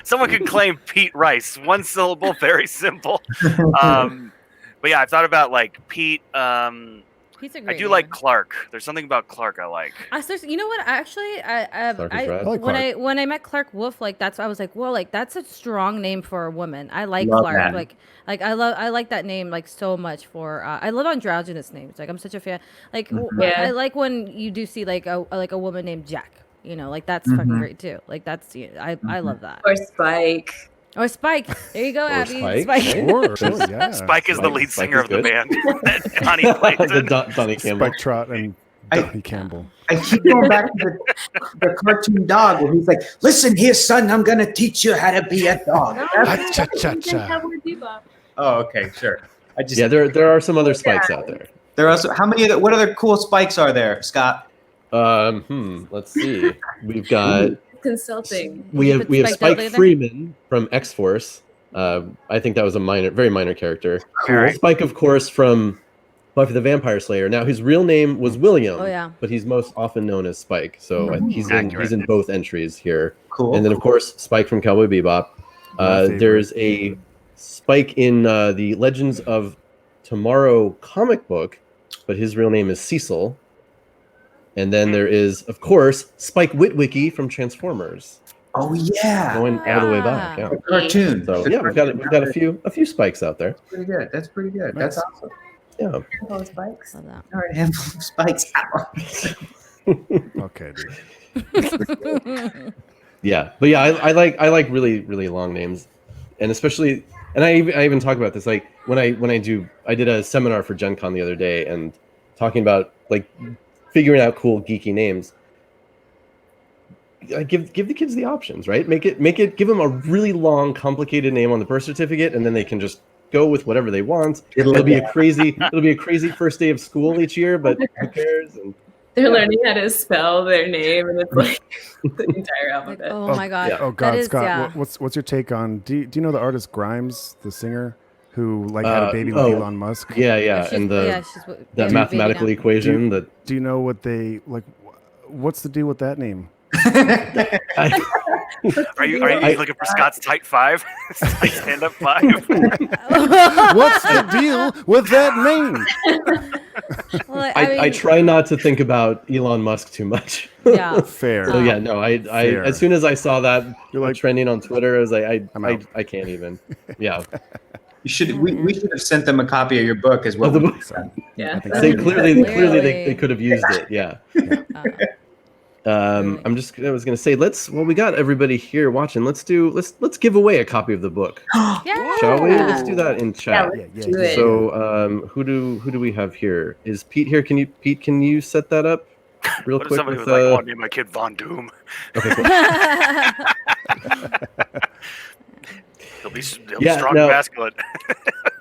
someone can claim Pete Rice, 1 syllable, very simple." But yeah, I've thought about like Pete. He's a I great do name. like Clark. There's something about Clark I like. You know what? Actually, Clark is rad. I like Clark. when I met Clark Wolf, like that's I was like, whoa, like that's a strong name for a woman. I like Love Clark. that. Like I like that name like so much for. I love androgynous names. Like I'm such a fan. Like Yeah. I like when you do see like a woman named Jack. You know, like that's fucking great too. Like that's I love that. Or Spike. Or Spike. There you go, Or Abby. Spike. Sure, yeah. Spike is the lead Spike singer is of the good. band. Donnie plays The it. Donnie Campbell. Spike Trot and I- Donnie Campbell. I keep going back to the cartoon dog where he's like, listen here, son, I'm going to teach you how to be a dog. Ha-cha-cha-cha. Oh, okay, sure. I just Yeah, there are some other spikes out there. There are also, what other cool spikes are there, Scott? Let's see. We've got Consulting. we have Spike Spike Dudley there? Freeman from X-Force. I think that was a very minor character. Cool. Spike, of course, from Buffy the Vampire Slayer. Now his real name was William. Oh, yeah. But he's most often known as Spike. So he's Accurate. in both entries here. Cool. And then of course Spike from Cowboy Bebop. My favorite. There's a Spike in the Legends of Tomorrow comic book, but his real name is Cecil. And then there is, of course, Spike Witwicky from Transformers, Oh, yeah. going all the way back. Yeah. The cartoon. So The yeah, we've cartoon. got a few spikes out there. Pretty good. That's pretty good. That's awesome. Yeah. Those Spikes. Love that. All right, handful of spikes. Okay, dude. Yeah, but yeah, I like really long names, and especially, and I even talk about this like when I did a seminar for Gen Con the other day and talking about like figuring out cool geeky names. I give the kids the options, right? Give them a really long, complicated name on the birth certificate, and then they can just go with whatever they want. It'll be a crazy first day of school each year, but who cares? And They're learning how to spell their name, and it's like the entire alphabet. Oh my god. yeah. Oh God, That is, Scott, yeah. what's your take on? Do you know the artist Grimes, the singer, who like had a baby with Elon Musk? Yeah, she's- and she's that baby mathematical now. equation that Do you know what they like? What's the deal with that name? Are you looking for Scott's tight 5? Stand up 5? What's the deal with that name? Well, I mean, try not to think about Elon Musk too much. yeah. Fair. So yeah, no, I Fair. as soon as I saw that You're like, trending on Twitter, I was like, I'm out. I can't even. Yeah. We should have sent them a copy of your book as well. Of the book. Yeah. They clearly Clearly. they could have used it. Yeah. I was gonna say we got everybody here watching. Let's give away a copy of the book. Yeah. Shall we? Let's do that in chat. Yeah. Do it. So who do we have here? Is Pete here? Can you set that up real What if quick? somebody with, was like, "I want to name my kid Von Doom"? okay, cool. He'll be Yeah, strong no. and masculine.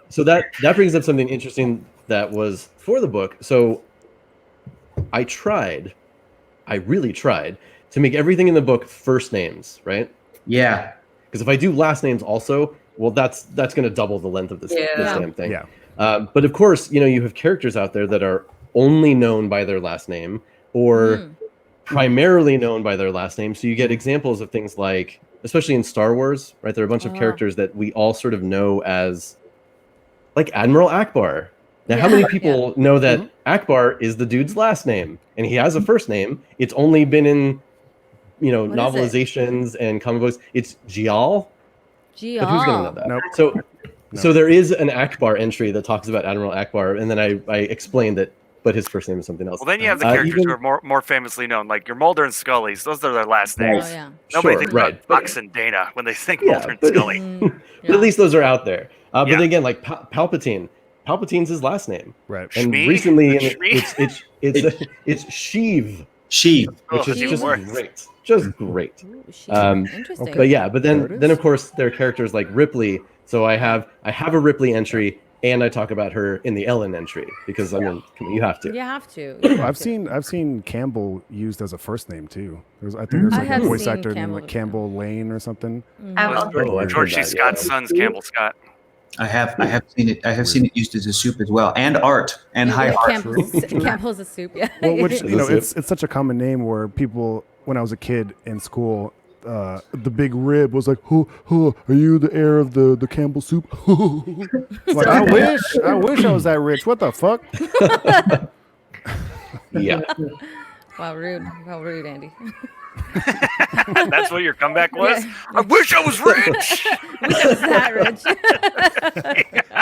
So that brings up something interesting that was for the book. So I really tried to make everything in the book first names, right? Yeah. Because if I do last names also, well, that's going to double the length of this Yeah. damn thing. Yeah. But of course, you have characters out there that are only known by their last name or primarily known by their last name. So you get examples of things like, especially in Star Wars, right? There are a bunch of characters that we all sort of know as like Admiral Akbar. Now, how many people know that Akbar is the dude's last name and he has a first name? It's only been in, What is it? novelizations and comic books. It's Gial. But who's going to know that? Nope. So there is an Akbar entry that talks about Admiral Akbar, and then I explained that, but his first name is something else. Well, then you have the characters who are more famously known, like your Mulder and Scully's. Those are their last names. Oh yeah. Nobody Sure, thinks right, about but- Fox and Dana when they think Yeah, Mulder and but- Scully. But at least those are out there. But Yeah. then again, like Palpatine. Palpatine's his last name, Right. and Shmi? recently Shmi? it's Sheev, She. which Oh, is even just worse. great, just great. Ooh, she's Um, interesting. But yeah, but There it then is. of course there are characters like Ripley. So I have a Ripley entry, and I talk about her in the Ellen entry because I mean, come on, you have to. You have to. You have I've to. seen Campbell used as a first name too. I think there's I like have a voice seen actor named Campbell like before. Campbell Lane or something. I've I've George heard C. that, Scott's yeah. son's Campbell Scott. I have seen it. I have seen it used as a soup as well, and art and high art. Campbell's a soup. Yeah. Well, which Is it? it's such a common name where people, when I was a kid in school, the big rib was like, are you the heir of the Campbell soup? Like, I wish I was that rich. What the fuck? Yeah. Wow, rude. How rude, Andy. That's what your comeback was? I wish I was rich. Wish I was that rich.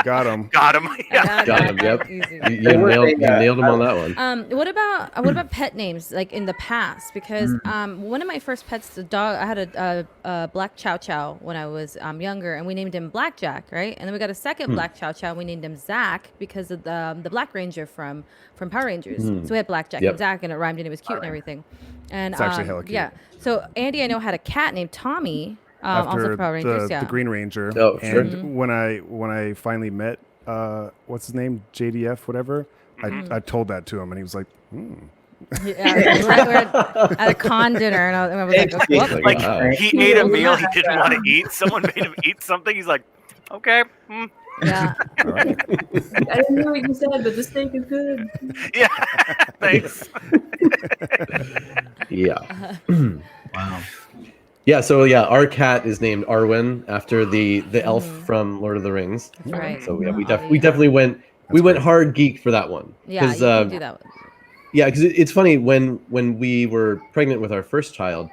Got him. Got him. Yeah. Got him. Yep. Easy. You nailed him on that one. What about pet names like in the past? Because one of my first pets, the dog, I had a black Chow Chow when I was younger, and we named him Blackjack, right? And then we got a second black Chow Chow. We named him Zach because of the Black Ranger from Power Rangers. So we had Blackjack Yep. and Zach, and it rhymed and it was cute and everything. And It's actually hella cute. yeah. So Andy, I know had a cat named Tommy. Also After for Power Rangers, the Green Ranger. Oh, sure. And when I finally met what's his name, JDF, whatever, I told that to him, and he was like, Yeah, we're at a con dinner, and I was like, Thanks, "What?" Like Wow. he ate a meal he didn't want to eat. Someone made him eat something. He's like, okay. Yeah. all right. I didn't know what you said, but the steak is good. Yeah. Thanks. Yeah. Wow. Yeah. So yeah, our cat is named Arwen after the elf from Lord of the Rings. That's right. So yeah, we definitely went hard geek for that one. Yeah, you 'Cause, can do that. Yeah, because it's funny when we were pregnant with our first child,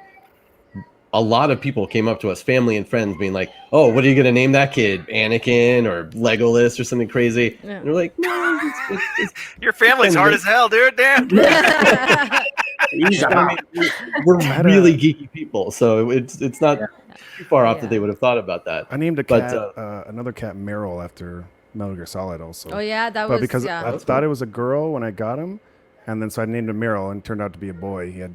a lot of people came up to us, family and friends, being like, "Oh, what are you gonna name that kid? Anakin or Legolas or something crazy?" Yeah. And we're like, "No, it's Your family's hard as hell, dude. Damn. we're really geeky people, so it's not too far off Yeah. that they would have thought about that." I named a But, cat, another cat, Meryl, after Metal Gear Solid also. Oh yeah, that But was because yeah. I thought it was a girl when I got him, and then so I named him Meryl, and it turned out to be a boy. He had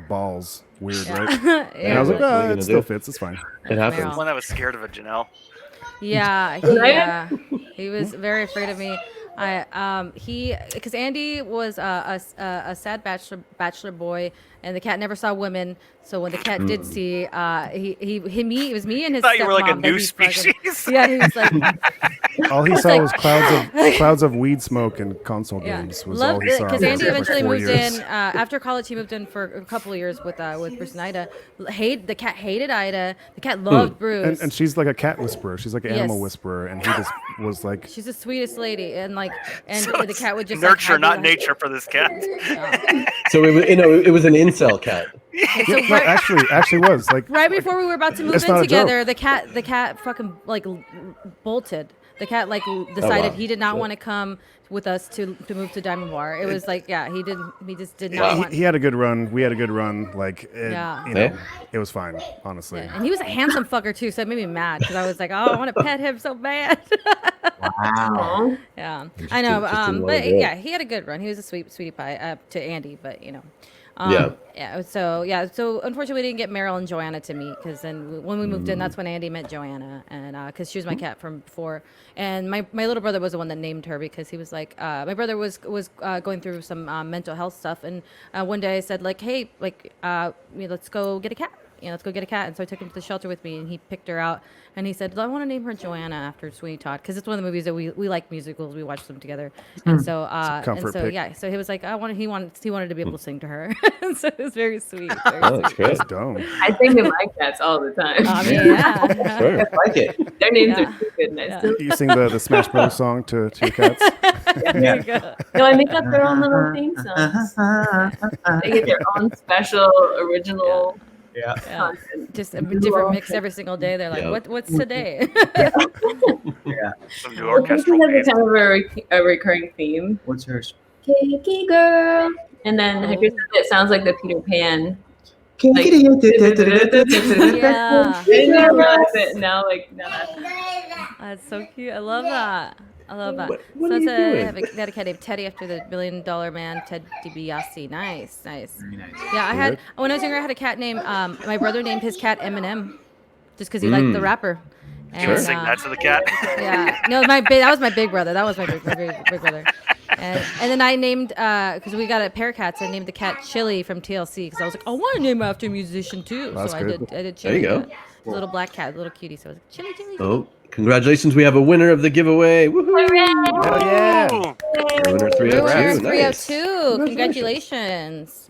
balls. Weird, right? And I was like, what are you oh, gonna it still do? fits. It's fine. It happens. Meryl. One that was scared of a Janelle. Yeah, he was very afraid of me. Because Andy was a sad bachelor boy, and the cat never saw women. So when the cat did see, it was me and his I thought you were like a stepmom that new he fucking- species. Yeah, he was like, All he saw was clouds of weed smoke and console games. Was all he saw. Because for Andy like eventually 4 moved years. in after college. He moved in for a couple of years with Bruce and Ida. The cat hated Ida. The cat loved Bruce. And she's like a cat whisperer. She's like an animal Yes. whisperer, and he just was like, She's the sweetest lady, and So the cat would just nurture, like, not hide nature, for this cat. So it was an incel cat. So no, actually was like right before we were about to move It's in not a together, the cat fucking like bolted. The cat decided wow. he did not want to come with us to move to Diamond Bar. It was like, he just did not want. he had a good run. We had a good run. Like, Yeah. it was fine, honestly. And he was a handsome fucker too, so it made me mad because I was like, oh, I want to pet him so bad. Wow. Yeah, I know. just didn't wanna But do it. yeah, he had a good run. He was a sweetie pie to Andy, but you know. Yeah. So unfortunately, we didn't get Meryl and Joanna to meet because then when we moved in, that's when Andy met Joanna, and because she was my cat from before, and my little brother was the one that named her because he was like, my brother was going through some mental health stuff, and one day I said like, hey, let's go get a cat. Let's go get a cat. And so I took him to the shelter with me, and he picked her out. And he said, I want to name her Joanna after Sweeney Todd, because it's one of the movies that we like musicals. We watch them together. And so, comfort pick. yeah. So he was like, he wanted to be able to sing to her. And so it was very sweet. Very Oh, that's sweet. great. That's dumb. I think of my cats all the time. I mean, yeah. Sure. I like it. Their names Yeah. are too good. And I still, You sing the Smash Bros. Song to your cats. There you go. no, I make up their own little theme songs. They get their own special original Yeah. Yeah. content. Just a different mix every single day. They're like, Yeah. what's today? Yeah. Some new I orchestral think band. that's kind of a recurring theme. What's hers? Geeky girl. And then have you heard it sounds like the Peter Pan. Yeah. Like, Yeah. I didn't realize it. Now that's That's so cute. I love that. What are you doing? They had a cat named Teddy after the $1 billion man, Ted DiBiase. Nice. Very nice. Yeah, when I was younger, I had a cat named, my brother named his cat Eminem, just because he liked the rapper. Can you sing that to the cat? Yeah, no, that was my big brother. That was my big brother. And then I named, because we got a pair of cats, I named the cat Chili from TLC, because I was like, I want to name after a musician too. That's so I good. did Chili. There you go. Yeah. Little black cat, little cutie. So I was like, Chili. Oh, congratulations. We have a winner of the giveaway. Woohoo! Hell yeah. Ooh. Winner 302. Winner Nice. 302. Congratulations.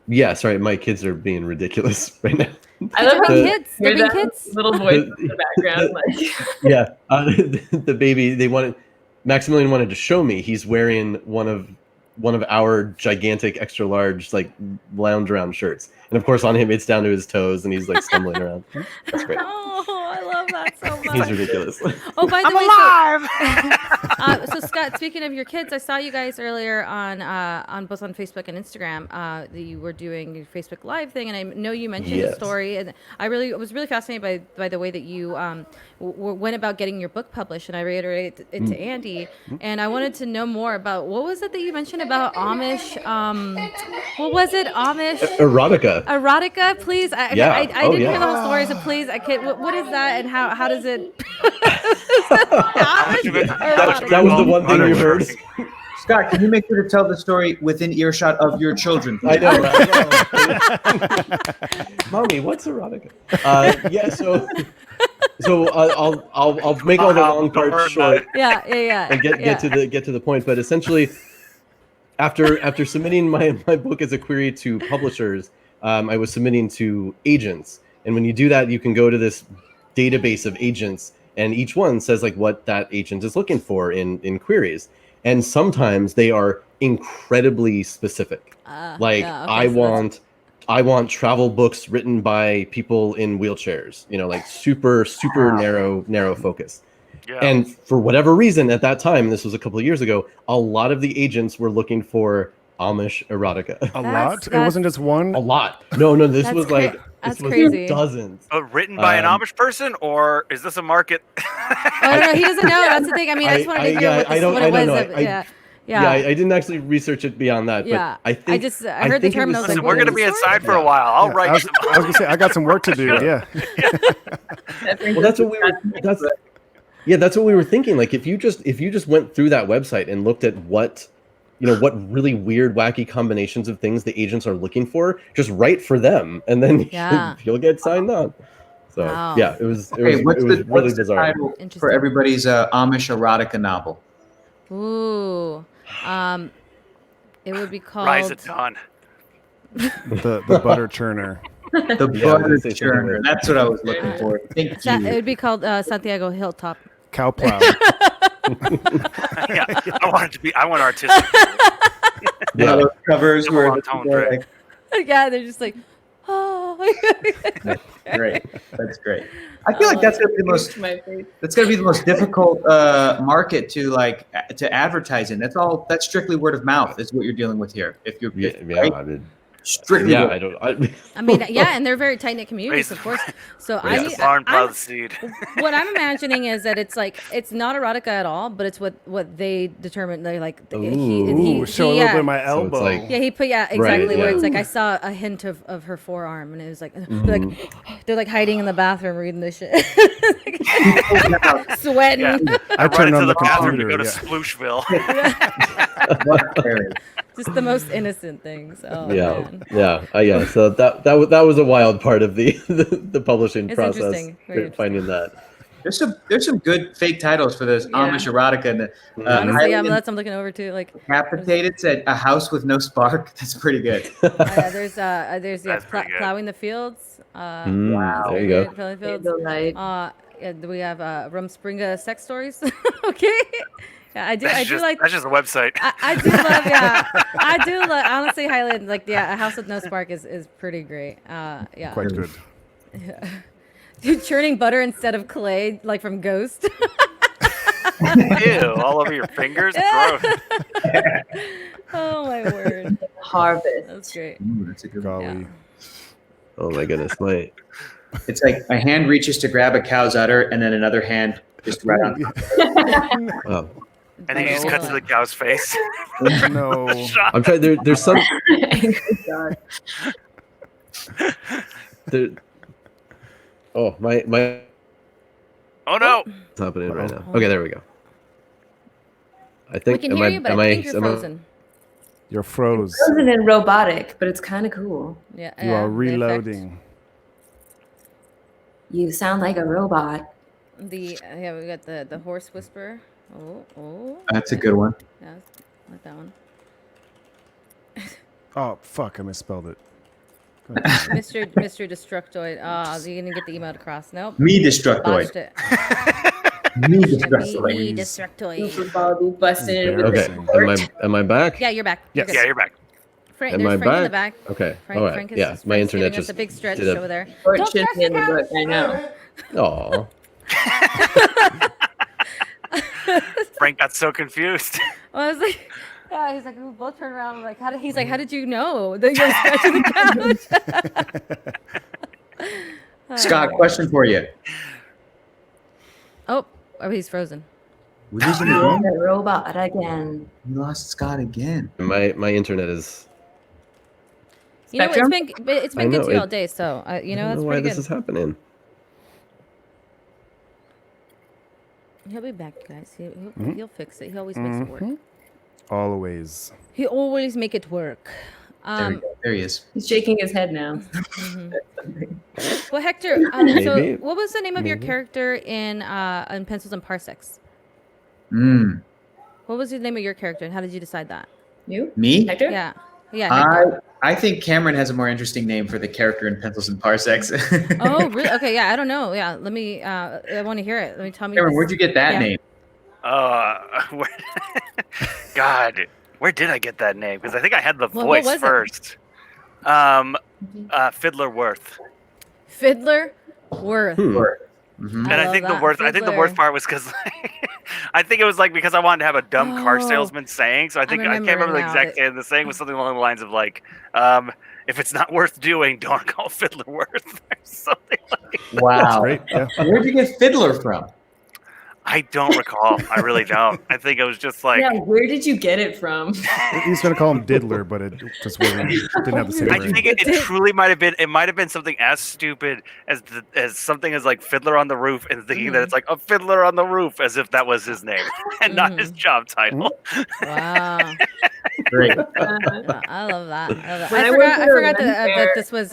Yeah, sorry, my kids are being ridiculous right now. I love how They're you being kids. hear They're being that kids. little voice in the background. Like, Yeah, the baby. Maximilian wanted to show me. He's wearing one of our gigantic, extra large, like lounge around shirts, and of course on him it's down to his toes, and he's like stumbling around. That's great. Oh, I love that so much. He's ridiculous. Oh, by the I'm way, alive. so Scott, speaking of your kids, I saw you guys earlier on both on Facebook and Instagram that you were doing your Facebook Live thing, and I know you mentioned a Yes. story, and I was really fascinated by the way that you went about getting your book published, and I reiterated it to Andy, and I wanted to know more about what was it that you mentioned about Amish? What was it? Amish Erotica. Please. I Yeah. didn't yeah. hear the whole story, so please, I can't. What is that, and how does it? How much of it- That was the one thing you heard. Scott, can you make sure to tell the story within earshot of your children? I know. Mommy, what's erotica? Yeah. So I'll make all the long parts short Yeah. and get to the point. But essentially, after submitting my book as a query to publishers, I was submitting to agents, and when you do that, you can go to this database of agents, and each one says like what that agent is looking for in queries, and sometimes they are incredibly specific. Like yeah, okay, I so that's- want travel books written by people in wheelchairs, like super narrow focus. Yeah. And for whatever reason at that time, this was a couple of years ago, a lot of the agents were looking for Amish erotica. A lot? It wasn't just one? A lot. No, this That's was cra- like that's this was crazy. dozens. Written by an Amish person, or is this a market? Oh, no, he doesn't know. That's the thing. I mean, I just wanted to hear what it was. Yeah, I didn't actually reasach it beyond that. Yeah. But I think I heard the think it term, was and I was like, Listen, something- we're going to be inside for a while. I'll Yeah, write I was some. going to say, I got some work to do. Yeah. Well, that's what we were. Yeah, that's what we were thinking. Like if you just went through that website and looked at what really weird, wacky combinations of things the agents are looking for, just write for them, and then you'll get signed on. So yeah, it was really bizarre. Title for everybody's Amish erotica novel? Ooh, it would be called Rise at Dawn. The butter churner. The butter churner. That's what I was looking for. Thank you. It would be called Santiago Hilltop. Cow plow. Yeah, I want artistic. Yeah, those covers were like, yeah, they're just like, oh. Great. That's great. I feel like that's gonna be the most. That's gonna be the most difficult market to advertise in. That's strictly word of mouth. Is what you're dealing with here. If you're strictly. Yeah, I mean, yeah, and they're very tight knit communities, of course. So what I'm imagining is that it's not erotica at all, but it's what they determine. They like. Show a little bit of my elbow. So he put exactly where it's like I saw a hint of her forearm, and it was like they're like hiding in the bathroom reading this shit, sweating. Yeah. I turned on the the bathroom to computer. go to Splooshville. Just the most innocent things. Oh, yeah, man. yeah. So that was a wild part of the publishing process. Interesting. Finding that. There's some good fake titles for this Amish erotica. And honestly, that's I'm looking over to. Like Capitated said, "A House with No Spark." That's pretty good. There's plowing the fields. Wow, there you go. Plowing the fields. We have Rumspringa sex stories. Okay. Yeah, that's just a website. I do love, I do love, honestly, Highland, like, A House with No Spark is pretty great. Yeah. Quite good. Yeah. Dude, churning butter instead of clay, like from Ghost. Ew, all over your fingers? Gross. Oh, my word. Harvest. That's great. Ooh, that's a good one. Golly. Oh my goodness, It's like a hand reaches to grab a cow's udder, and then another hand just right on top. Oh. And then you just cut to the cow's face. No. I'm trying. There's some. Oh my. Oh no! It's happening right now. Okay, there we go. I think. We can hear you, but I think you're frozen. You're froze. Frozen and robotic, but it's kind of cool. Yeah. You are reloading. You sound like a robot. We got the horse whisperer. Oh. That's a good one. Yeah, I like that one. Oh fuck! I misspelled it. Mr. Destructoid. You're gonna get the email across. Nope. Me Destructoid. Me Me Destructoid. Busting it with Okay. Am I back? Yeah, you're back. Yes. Yeah, you're back. Am There's I Frank back? in the back. Okay. Frank, All right. Frank is, Yeah, Frank's my internet giving us just a big stretch did over there. Or it Don't should press be in the the book, I know. Oh. Frank got so confused. I was like, yeah, he's like, we both turned around. Like, how did you know that you were scratching the couch? Scott, question for you. Oh, he's frozen. We losing again? The robot again. We lost Scott again. My internet is. You know, it's been good to you all day, so I that's don't know pretty why good. this is happening. He'll be back, guys. He'll fix it. He always makes it work. Always. He always make it work. There we go. There he is. He's shaking his head now. Well, Hector, so what was the name of your character in Pencils and Parsecs? What was the name of your character, and how did you decide that? You? Me? Hector? Yeah. Hector. I think Cameron has a more interesting name for the character in Pencils and Parsecs. Oh, really? Okay, yeah, I don't know. Yeah, let me. I want to hear it. Let me tell me. Cameron, where'd you get that name? God, where did I get that name? Because I think I had the What voice was it? first. Fiddler Worth. Fiddler Worth. And I think the worst part was because I think it was like because I wanted to have a dumb car salesman saying. So I can't remember the exact saying. The saying was something along the lines of like, if it's not worth doing, don't call Fiddler Worth or something like that. Wow. Great. Yeah. Where'd you get Fiddler from? I don't recall. I really don't. I think it was just like. Yeah, where did you get it from? He's gonna call him Diddler, but it just wasn't. Didn't have the same I ring. think it truly might have been. It might have been something as stupid as something as like Fiddler on the Roof, and thinking that it's like a fiddler on the roof, as if that was his name and not his job title. Wow. Great. I love that. When I I forgot. worked I at a forgot run that fair- this was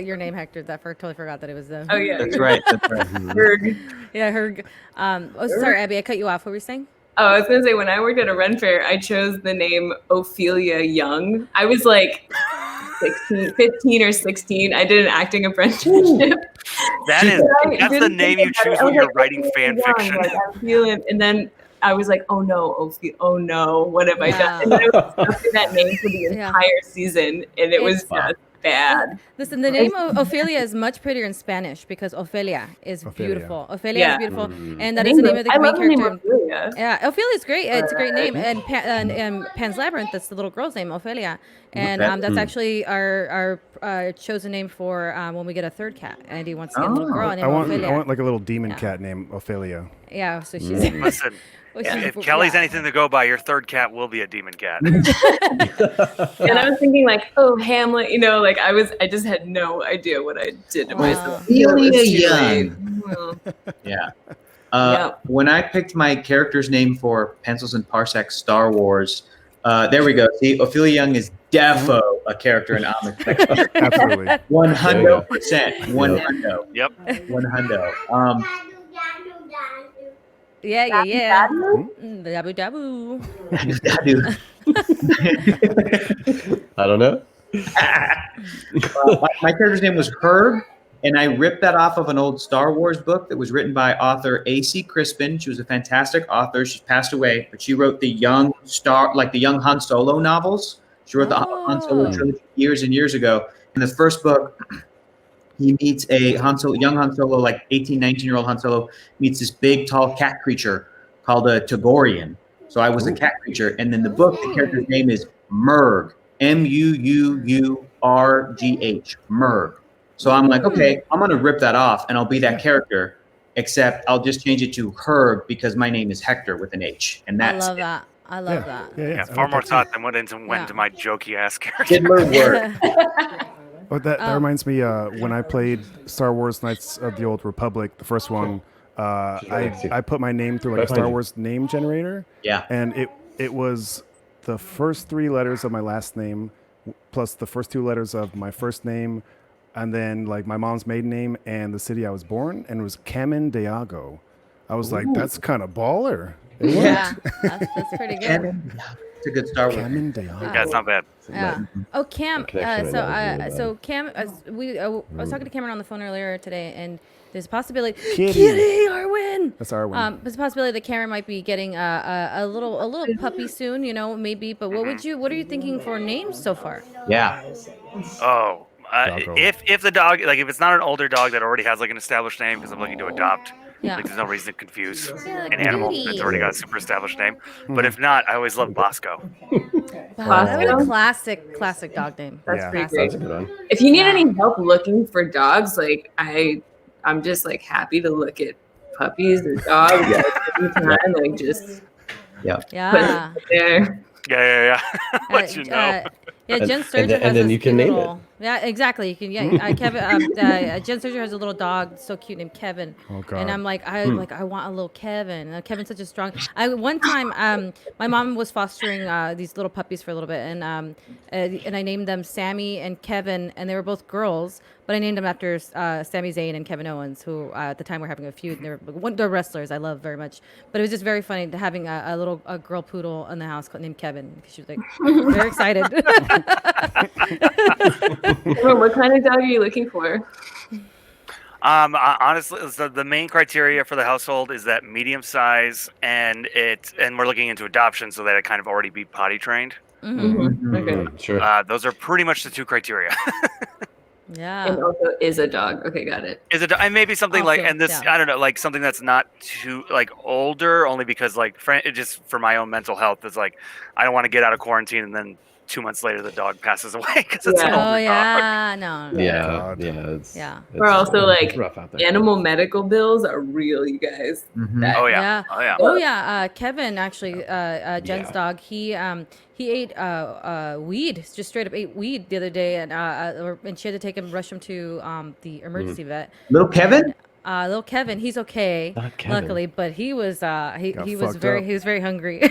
your name, Hector. Totally forgot that it was the. Oh yeah, That's right. That's right. Herg. Yeah, her. Sorry, Abby, I cut you off. What were you saying? Oh, I was gonna say when I worked at a run fair, I chose the name Ophelia Young. I was like 15 or 16. I did an acting apprenticeship. That's the name you choose when you're writing fan fiction. Like, I'm feeling, and then I was like, oh no, oh no, what have I done? And then I was stuck in that name for the entire season, and it was just bad. Listen, the name of Ophelia is much prettier in Spanish because Ophelia is beautiful. Ophelia is beautiful, and that is the name of the main character. Ophelia. Yeah, Ophelia is great. It's a great name, and Pan's Labyrinth. That's the little girl's name, Ophelia, and that's actually our chosen name for when we get a third cat. Andy wants to get a little girl named Ophelia. I want like a little demon cat named Ophelia. Yeah, so she's. Listen. If Kelly's anything to go by, your third cat will be a demon cat. And I was thinking like, oh, Hamlet, like I just had no idea what I did to myself. Ophelia Young. Yeah. When I picked my character's name for Pencils and Parsecs Star Wars, there we go. See, Ophelia Young is defo a character in Amish. Absolutely. 100%. 100. Yep. 100. Yeah. Dabu dabu. I don't know. My character's name was Herb, and I ripped that off of an old Star Wars book that was written by author A.C. Crispin. She was a fantastic author. She's passed away, but she wrote the young Han Solo novels. She wrote the Han Solo trilogy years and years ago. In the first book, he meets a young Han Solo, like 18, 19-year-old Han Solo, meets this big, tall cat creature called a Togorian. So I was a cat creature. And then the book, the character's name is Murg, Muurgh, Murg. So I'm like, okay, I'm going to rip that off, and I'll be that character, except I'll just change it to Herb because my name is Hector with an H. And that's I love that. Yeah, far more thought than went into my jokey-ass character. Diddler word. Oh, that reminds me. When I played Star Wars Knights of the Old Republic, the first one, I put my name through like a Star Wars name generator. Yeah. And it was the first 3 letters of my last name, plus the first 2 letters of my first name, and then like my mom's maiden name and the city I was born, and it was Kamen Diago. I was like, that's kind of baller. Yeah, that's pretty good. It's a good Star Wars. Kamen Diago. Yeah, it's not bad. Yeah. Oh, Cam. Connection So Cam, I was talking to Cameron on the phone earlier today, and there's a possibility. Kitty, Arwen. That's Arwen. There's a possibility that Cameron might be getting a little puppy soon. Maybe. But what are you thinking for names so far? Yeah. Oh, if the dog, like if it's not an older dog that already has like an established name, because I'm looking to adopt. Yeah. Like there's no reason to confuse like an animal Beauty. that's already got a super established name. But if not, I always love Bosco. That was a classic dog name. That's Yeah. pretty That's great. a good one. If you need any help looking for dogs, like I'm just like happy to look at puppies or dogs anytime. Like just Yeah. put it there. Yeah. Let you know. Yeah, Jen And Sturgeon then has you this can cute name little. Yeah, exactly. You can. Yeah, Kevin. Jen Sturgeon has a little dog, so cute, named Kevin. Oh, God. And I'm like, I want a little Kevin. Kevin's such a strong. One time, my mom was fostering these little puppies for a little bit, and I named them Sammy and Kevin, and they were both girls. But I named them after Sami Zayn and Kevin Owens, who at the time were having a feud. They're wrestlers I love very much. But it was just very funny to having a girl poodle in the house named Kevin, because she was like very excited. What kind of dog are you looking for? Honestly, so the main criteria for the household is that medium size, and we're looking into adoption, so that it kind of already be potty trained. Mm-hmm. Okay. Sure. Those are pretty much the 2 criteria. Yeah. And also is a dog. Okay, got it. Is it? And maybe something Also, like, and this, yeah. I don't know, like something that's not too like older, only because like it just for my own mental health is like I don't want to get out of quarantine and then 2 months later the dog passes away because it's an Yeah. older Oh yeah, no. Yeah, God. yeah. We're also like rough out there. animal medical bills are real, you guys. Mhm. That- Oh yeah. Yeah. Oh yeah. Oh yeah. Kevin actually, Jen's Yeah. dog. He ate weed, just straight up ate weed the other day, and she had to take him, rush him to the emergency vet. Little Kevin? Little Kevin, he's okay, Not Kevin. luckily, but he was he Got was fucked very up. he was very hungry,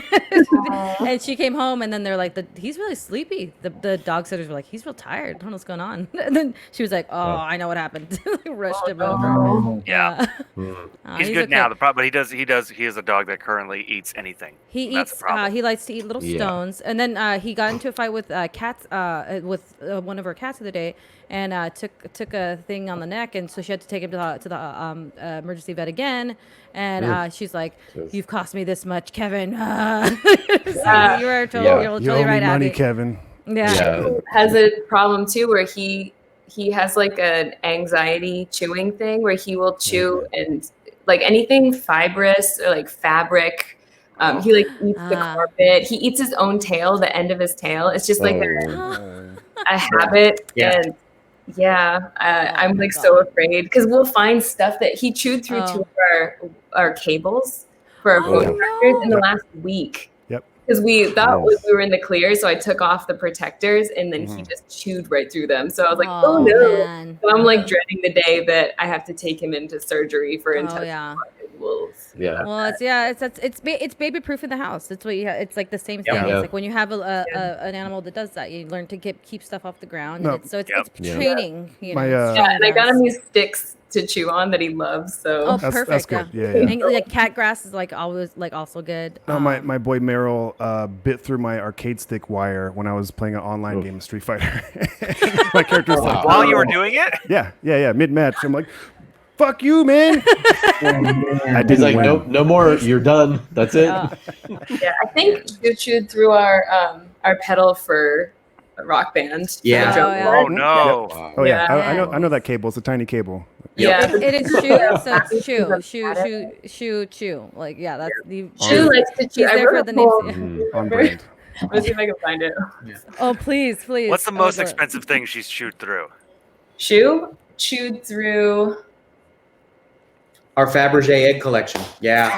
and she came home, and then they're like, he's really sleepy. The dog sitters were like, he's real tired. I don't know what's going on. And then she was like, oh, I know what happened. Rushed him over. Yeah. He's good okay. now. The problem, but he is a dog that currently eats anything. He That's eats. the problem. He likes to eat little Yeah. stones, and then he got into a fight with cats. With one of her cats the other day, and took a thing on the neck, and so she had to take him to the emergency vet again. And she's like, "You've cost me this much, Kevin." So you were totally, Yeah. you're You totally owe me right, money, Abby. Kevin. Yeah. has a problem too where he has like an anxiety chewing thing where he will chew and like anything fibrous or like fabric. He like eats the carpet. He eats his own tail, the end of his tail. It's just like a habit. Yeah. And yeah, I'm my like so God. afraid because we'll find stuff that he chewed through two of our cables for our Oh, phone protectors in the last week. Yep. Because we thought Nice. we were in the clear, so I took off the protectors and then he just chewed right through them. So I was like, Oh, oh no. man. So I'm like dreading the day that I have to take him into surgery for Oh intensive yeah. wolves. Yeah. Well, it's baby proof in the house. It's what you it's like the same thing. Yeah. It's like when you have an animal that does that, you learn to keep stuff off the ground. No. And it's Yeah. training. You know, My, it's Yeah, training and I got him grounds. these sticks to chew on that he loves. So Oh, That's perfect. good. Yeah. Yeah. And, like cat grass is like always like also good. No, my boy Merrill bit through my arcade stick wire when I was playing an online game of Street Fighter. My character's like, While you were doing it, yeah, mid match. I'm like, fuck you, man. I He's didn't like, win. nope, no more. You're done. That's it. yeah, I think you chewed through our pedal for a Rock Band. Yeah. Drum Oh, yeah. set. oh no. Oh yeah, Yeah. I know that cable. It's a tiny cable. Yeah. It is chew, so it's chew. Like yeah, that's the Chew likes to chew. He's I there for wrote the a poem. names. On brand. Let's see if I can find it. Oh please. What's the Oh, most God. expensive thing she's chewed through? Chewed through. Our Fabergé egg collection. Yeah.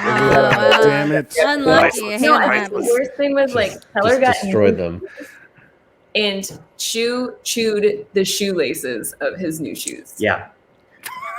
Oh, Damn it. Unlucky. Priceless. I No, hate I when think that the happens. worst thing was like Teller got destroyed them. and chewed the shoelaces of his new shoes. Yeah.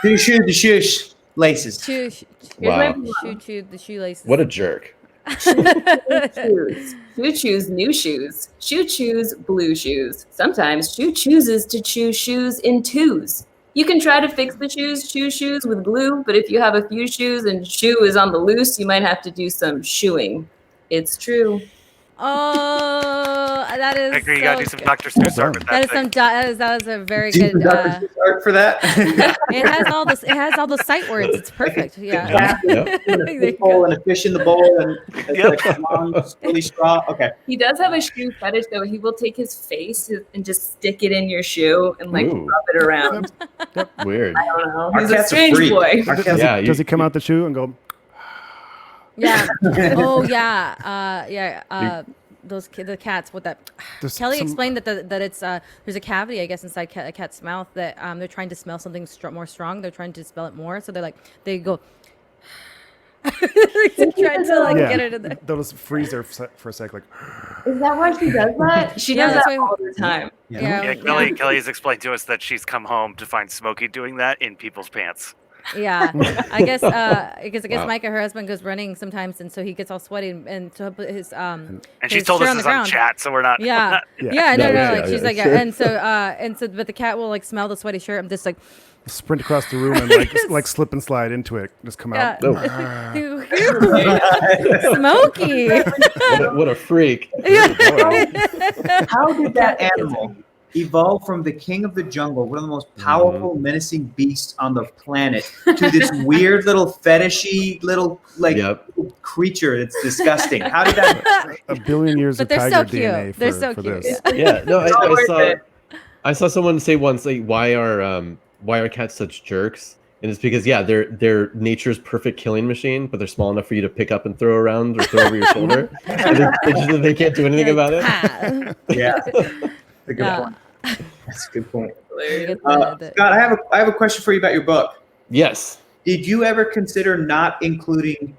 The shoes, laces. Chew Wow. the shoelaces. What a jerk. Shoes. Shoe chews new shoes. Shoe chews blue shoes. Sometimes Shoe chooses to chew shoes in twos. You can try to fix the choose shoes with glue, but if you have a few shoes and shoe is on the loose, you might have to do some shoeing. It's true. Oh, that is. I agree. You so gotta do some Dr. Seuss art with That that is thing. some. That is a very Do good. you have art for that? It has all this. It has all the sight words. It's perfect. Yeah. Yep. There you Bowl go. and a fish in the bowl and it's Yep. like a long squilly straw. Okay. He does have a shoe fetish though. He will take his face and just stick it in your shoe and like Ooh. rub it around. Weird. I don't know. Our He's a cat's a strange freak. boy. Our cat's Yeah, Does he come out the shoe and go, Yeah. Oh yeah. Yeah. The cats with that. There's Kelly some- explained that it's there's a cavity I guess inside a cat's mouth that they're trying to smell something more strong. They're trying to smell it more, so they go. They're trying to like get it in there. they'll just freeze there for a sec, like, Is that why she does that? She Yeah, does that's that why- all the time. Yeah, Kelly's explained to us that she's come home to find Smokey doing that in people's pants. Yeah, I guess because Wow. Micah, her husband, goes running sometimes, and so he gets all sweaty, and so he'll put his And his she's told shirt us on this the on ground. chat, so we're not. Yeah, Yeah. yeah, no, Yeah, like she's yeah, like, sure. and so, but the cat will like smell the sweaty shirt and just like, sprint across the room and like slip and slide into it. Just come yeah, out. Oh. Smokey. What a freak. How did that animal evolve from the king of the jungle, one of the most powerful, menacing beasts on the planet, to this weird little fetishy little Yep. creature that's disgusting? How did that? A billion years But of they're tiger so cute. DNA They're for, so for cute. this. Yeah. No, all worth it. I saw someone say once, like, why are cats such jerks? And it's because they're nature's perfect killing machine, but they're small enough for you to pick up and throw around or throw over your shoulder. And they can't do anything about it. Yeah, that's a good point. That's a good point. Scott, Scott, I have a question for you about your book. Yes. Did you ever consider not including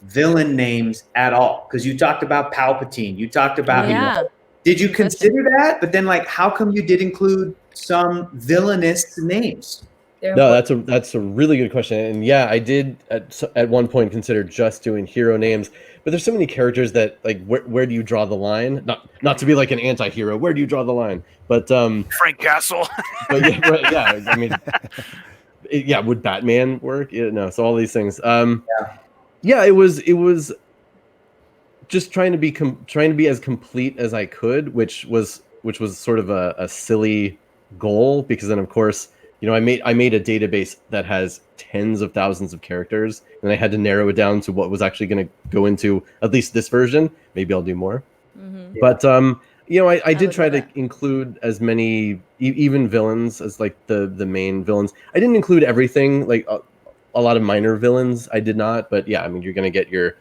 villain names at all? Because you talked about Palpatine. You talked about did you consider that? But then, like, how come you did include some villainous names? No, that's a really good question. And yeah, I did at one point consider just doing hero names, but there's so many characters that, like, where do you draw the line? Not to be like an anti-hero. Where do you draw the line? But Frank Castle. But I mean, would Batman work? No. So all these things. It was just trying to be as complete as I could, which was sort of a silly goal, because then of course, I made a database that has tens of thousands of characters, and I had to narrow it down to what was actually going to go into at least this version. Maybe I'll do more. Mm-hmm. But I did try to include as many even villains as like the main villains. I didn't include everything, like a lot of minor villains I did not, but yeah, I mean, you're going to get your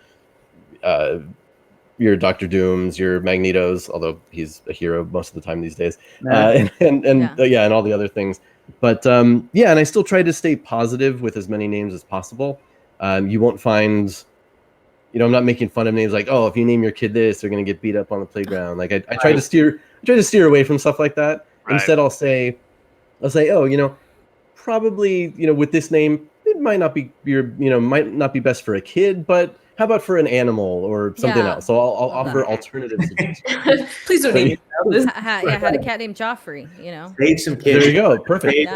Doctor Dooms, your Magnetos, although he's a hero most of the time these days, and all the other things. But and I still try to stay positive with as many names as possible. You won't find, I'm not making fun of names like, oh, if you name your kid this, they're going to get beat up on the playground. Like I try to steer away from stuff like that. Right. Instead, I'll say, oh, probably, with this name, it might not be might not be best for a kid, but how about for an animal or something else? So I'll offer alternative suggestions. Please don't name yourself. Had a cat named Joffrey, Save some kids. There you go. Perfect.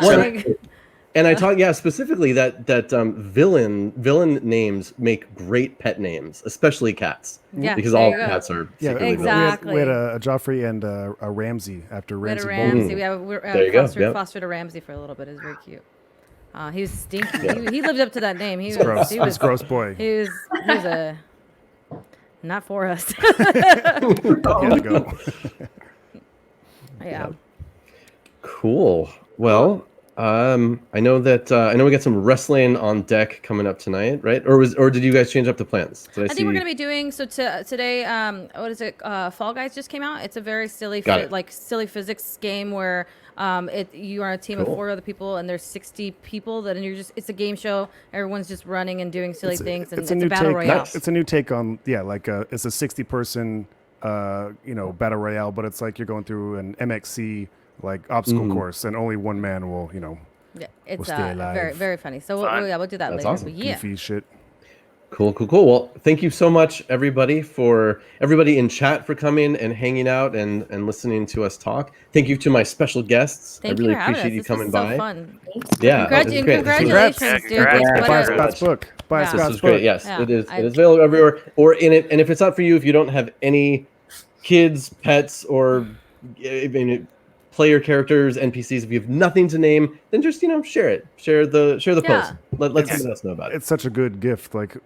And I talk, specifically that villain names make great pet names, especially cats. Yeah, because all cats are exactly. We had a Joffrey and a Ramsey after Ramsey. We fostered a Ramsey for a little bit. It was very cute. He was stinky. He lived up to that name. He was gross boy. He was a not for us. Go. Yeah. Cool. Well, I know we got some wrestling on deck coming up tonight, right? Or did you guys change up the plans? I think we're gonna be doing today. What is it? Fall Guys just came out. It's a very silly, silly physics game where you are a team of 4 other people, and there's 60 people it's a game show. Everyone's just running and doing silly things, and it's a battle royale. Nice. It's a new take on it's a 60-person battle royale, but it's like you're going through an MXC obstacle course, and only one man will it's stay alive. very, very funny. So we'll do that later. Awesome. But yeah. Goofy shit. Cool. Well, thank you so much, everybody in chat for coming and hanging out and listening to us talk. Thank you to my special guests. I really appreciate you coming by. Fun. Yeah, congratulations, dude. Buy Scott's book. This is great. Yes, it is. It is available everywhere. And if it's not for you, if you don't have any kids, pets, or player characters, NPCs, if you have nothing to name, then just share it. Share the post. Let someone else know about it. It's such a good gift. It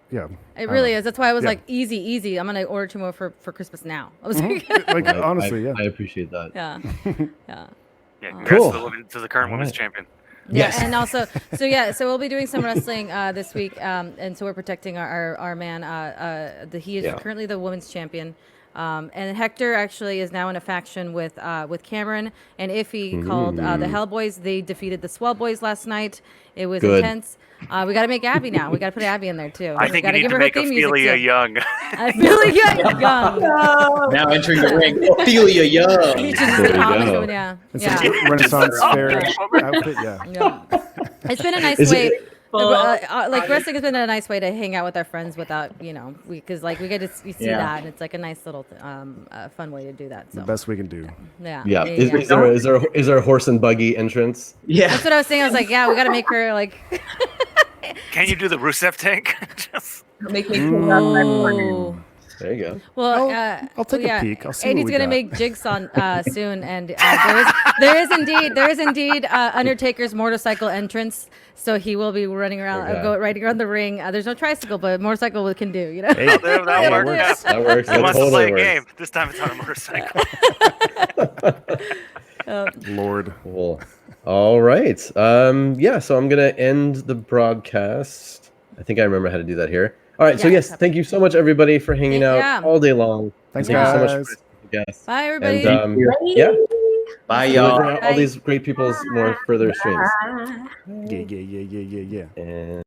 really is. That's why I was like, easy. I'm gonna order 2 more for Christmas now. I was honestly, I appreciate that. Yeah. Congrats to the current women's champion. Yes. And also, so we'll be doing some wrestling this week, and so we're protecting our man. He is currently the women's champion. And Hector actually is now in a faction with Cameron and Iffy called the Hellboys. They defeated the Swell Boys last night. It was intense. We got to make Abby now. We got to put Abby in there too. I think we need to make Ophelia young. Ophelia Young. Now entering the ring, Ophelia Young. It's a Renaissance fair outfit. Yeah. It's been a nice way. Wrestling has been a nice way to hang out with our friends without, because we get to see that, and it's like a nice little fun way to do that. So the best we can do. Yeah. Is there a horse and buggy entrance? Yeah. That's what I was saying. I was like, we got to make her like. Can you do the Rusev tank? Just make me pull out my corner. There you go. Well, I'll take a peek. I'll see. Andy's gonna make Jigsaw soon, and there is indeed Undertaker's motorcycle entrance. So he will be running around, riding around the ring. There's no tricycle, but motorcycle can do. Hey, that works. That works. He wants to play a game. This time it's on a motorcycle. Lord. Cool. All right. Yeah, so I'm going to end the broadcast. I think I remember how to do that here. All right. So, yes, thank you so much, everybody, for hanging out all day long. Thanks, Thank you so much guys. for the guests. Bye, everybody. And, yeah. Bye, Deliver y'all. out all these great people's more further streams. Yeah. And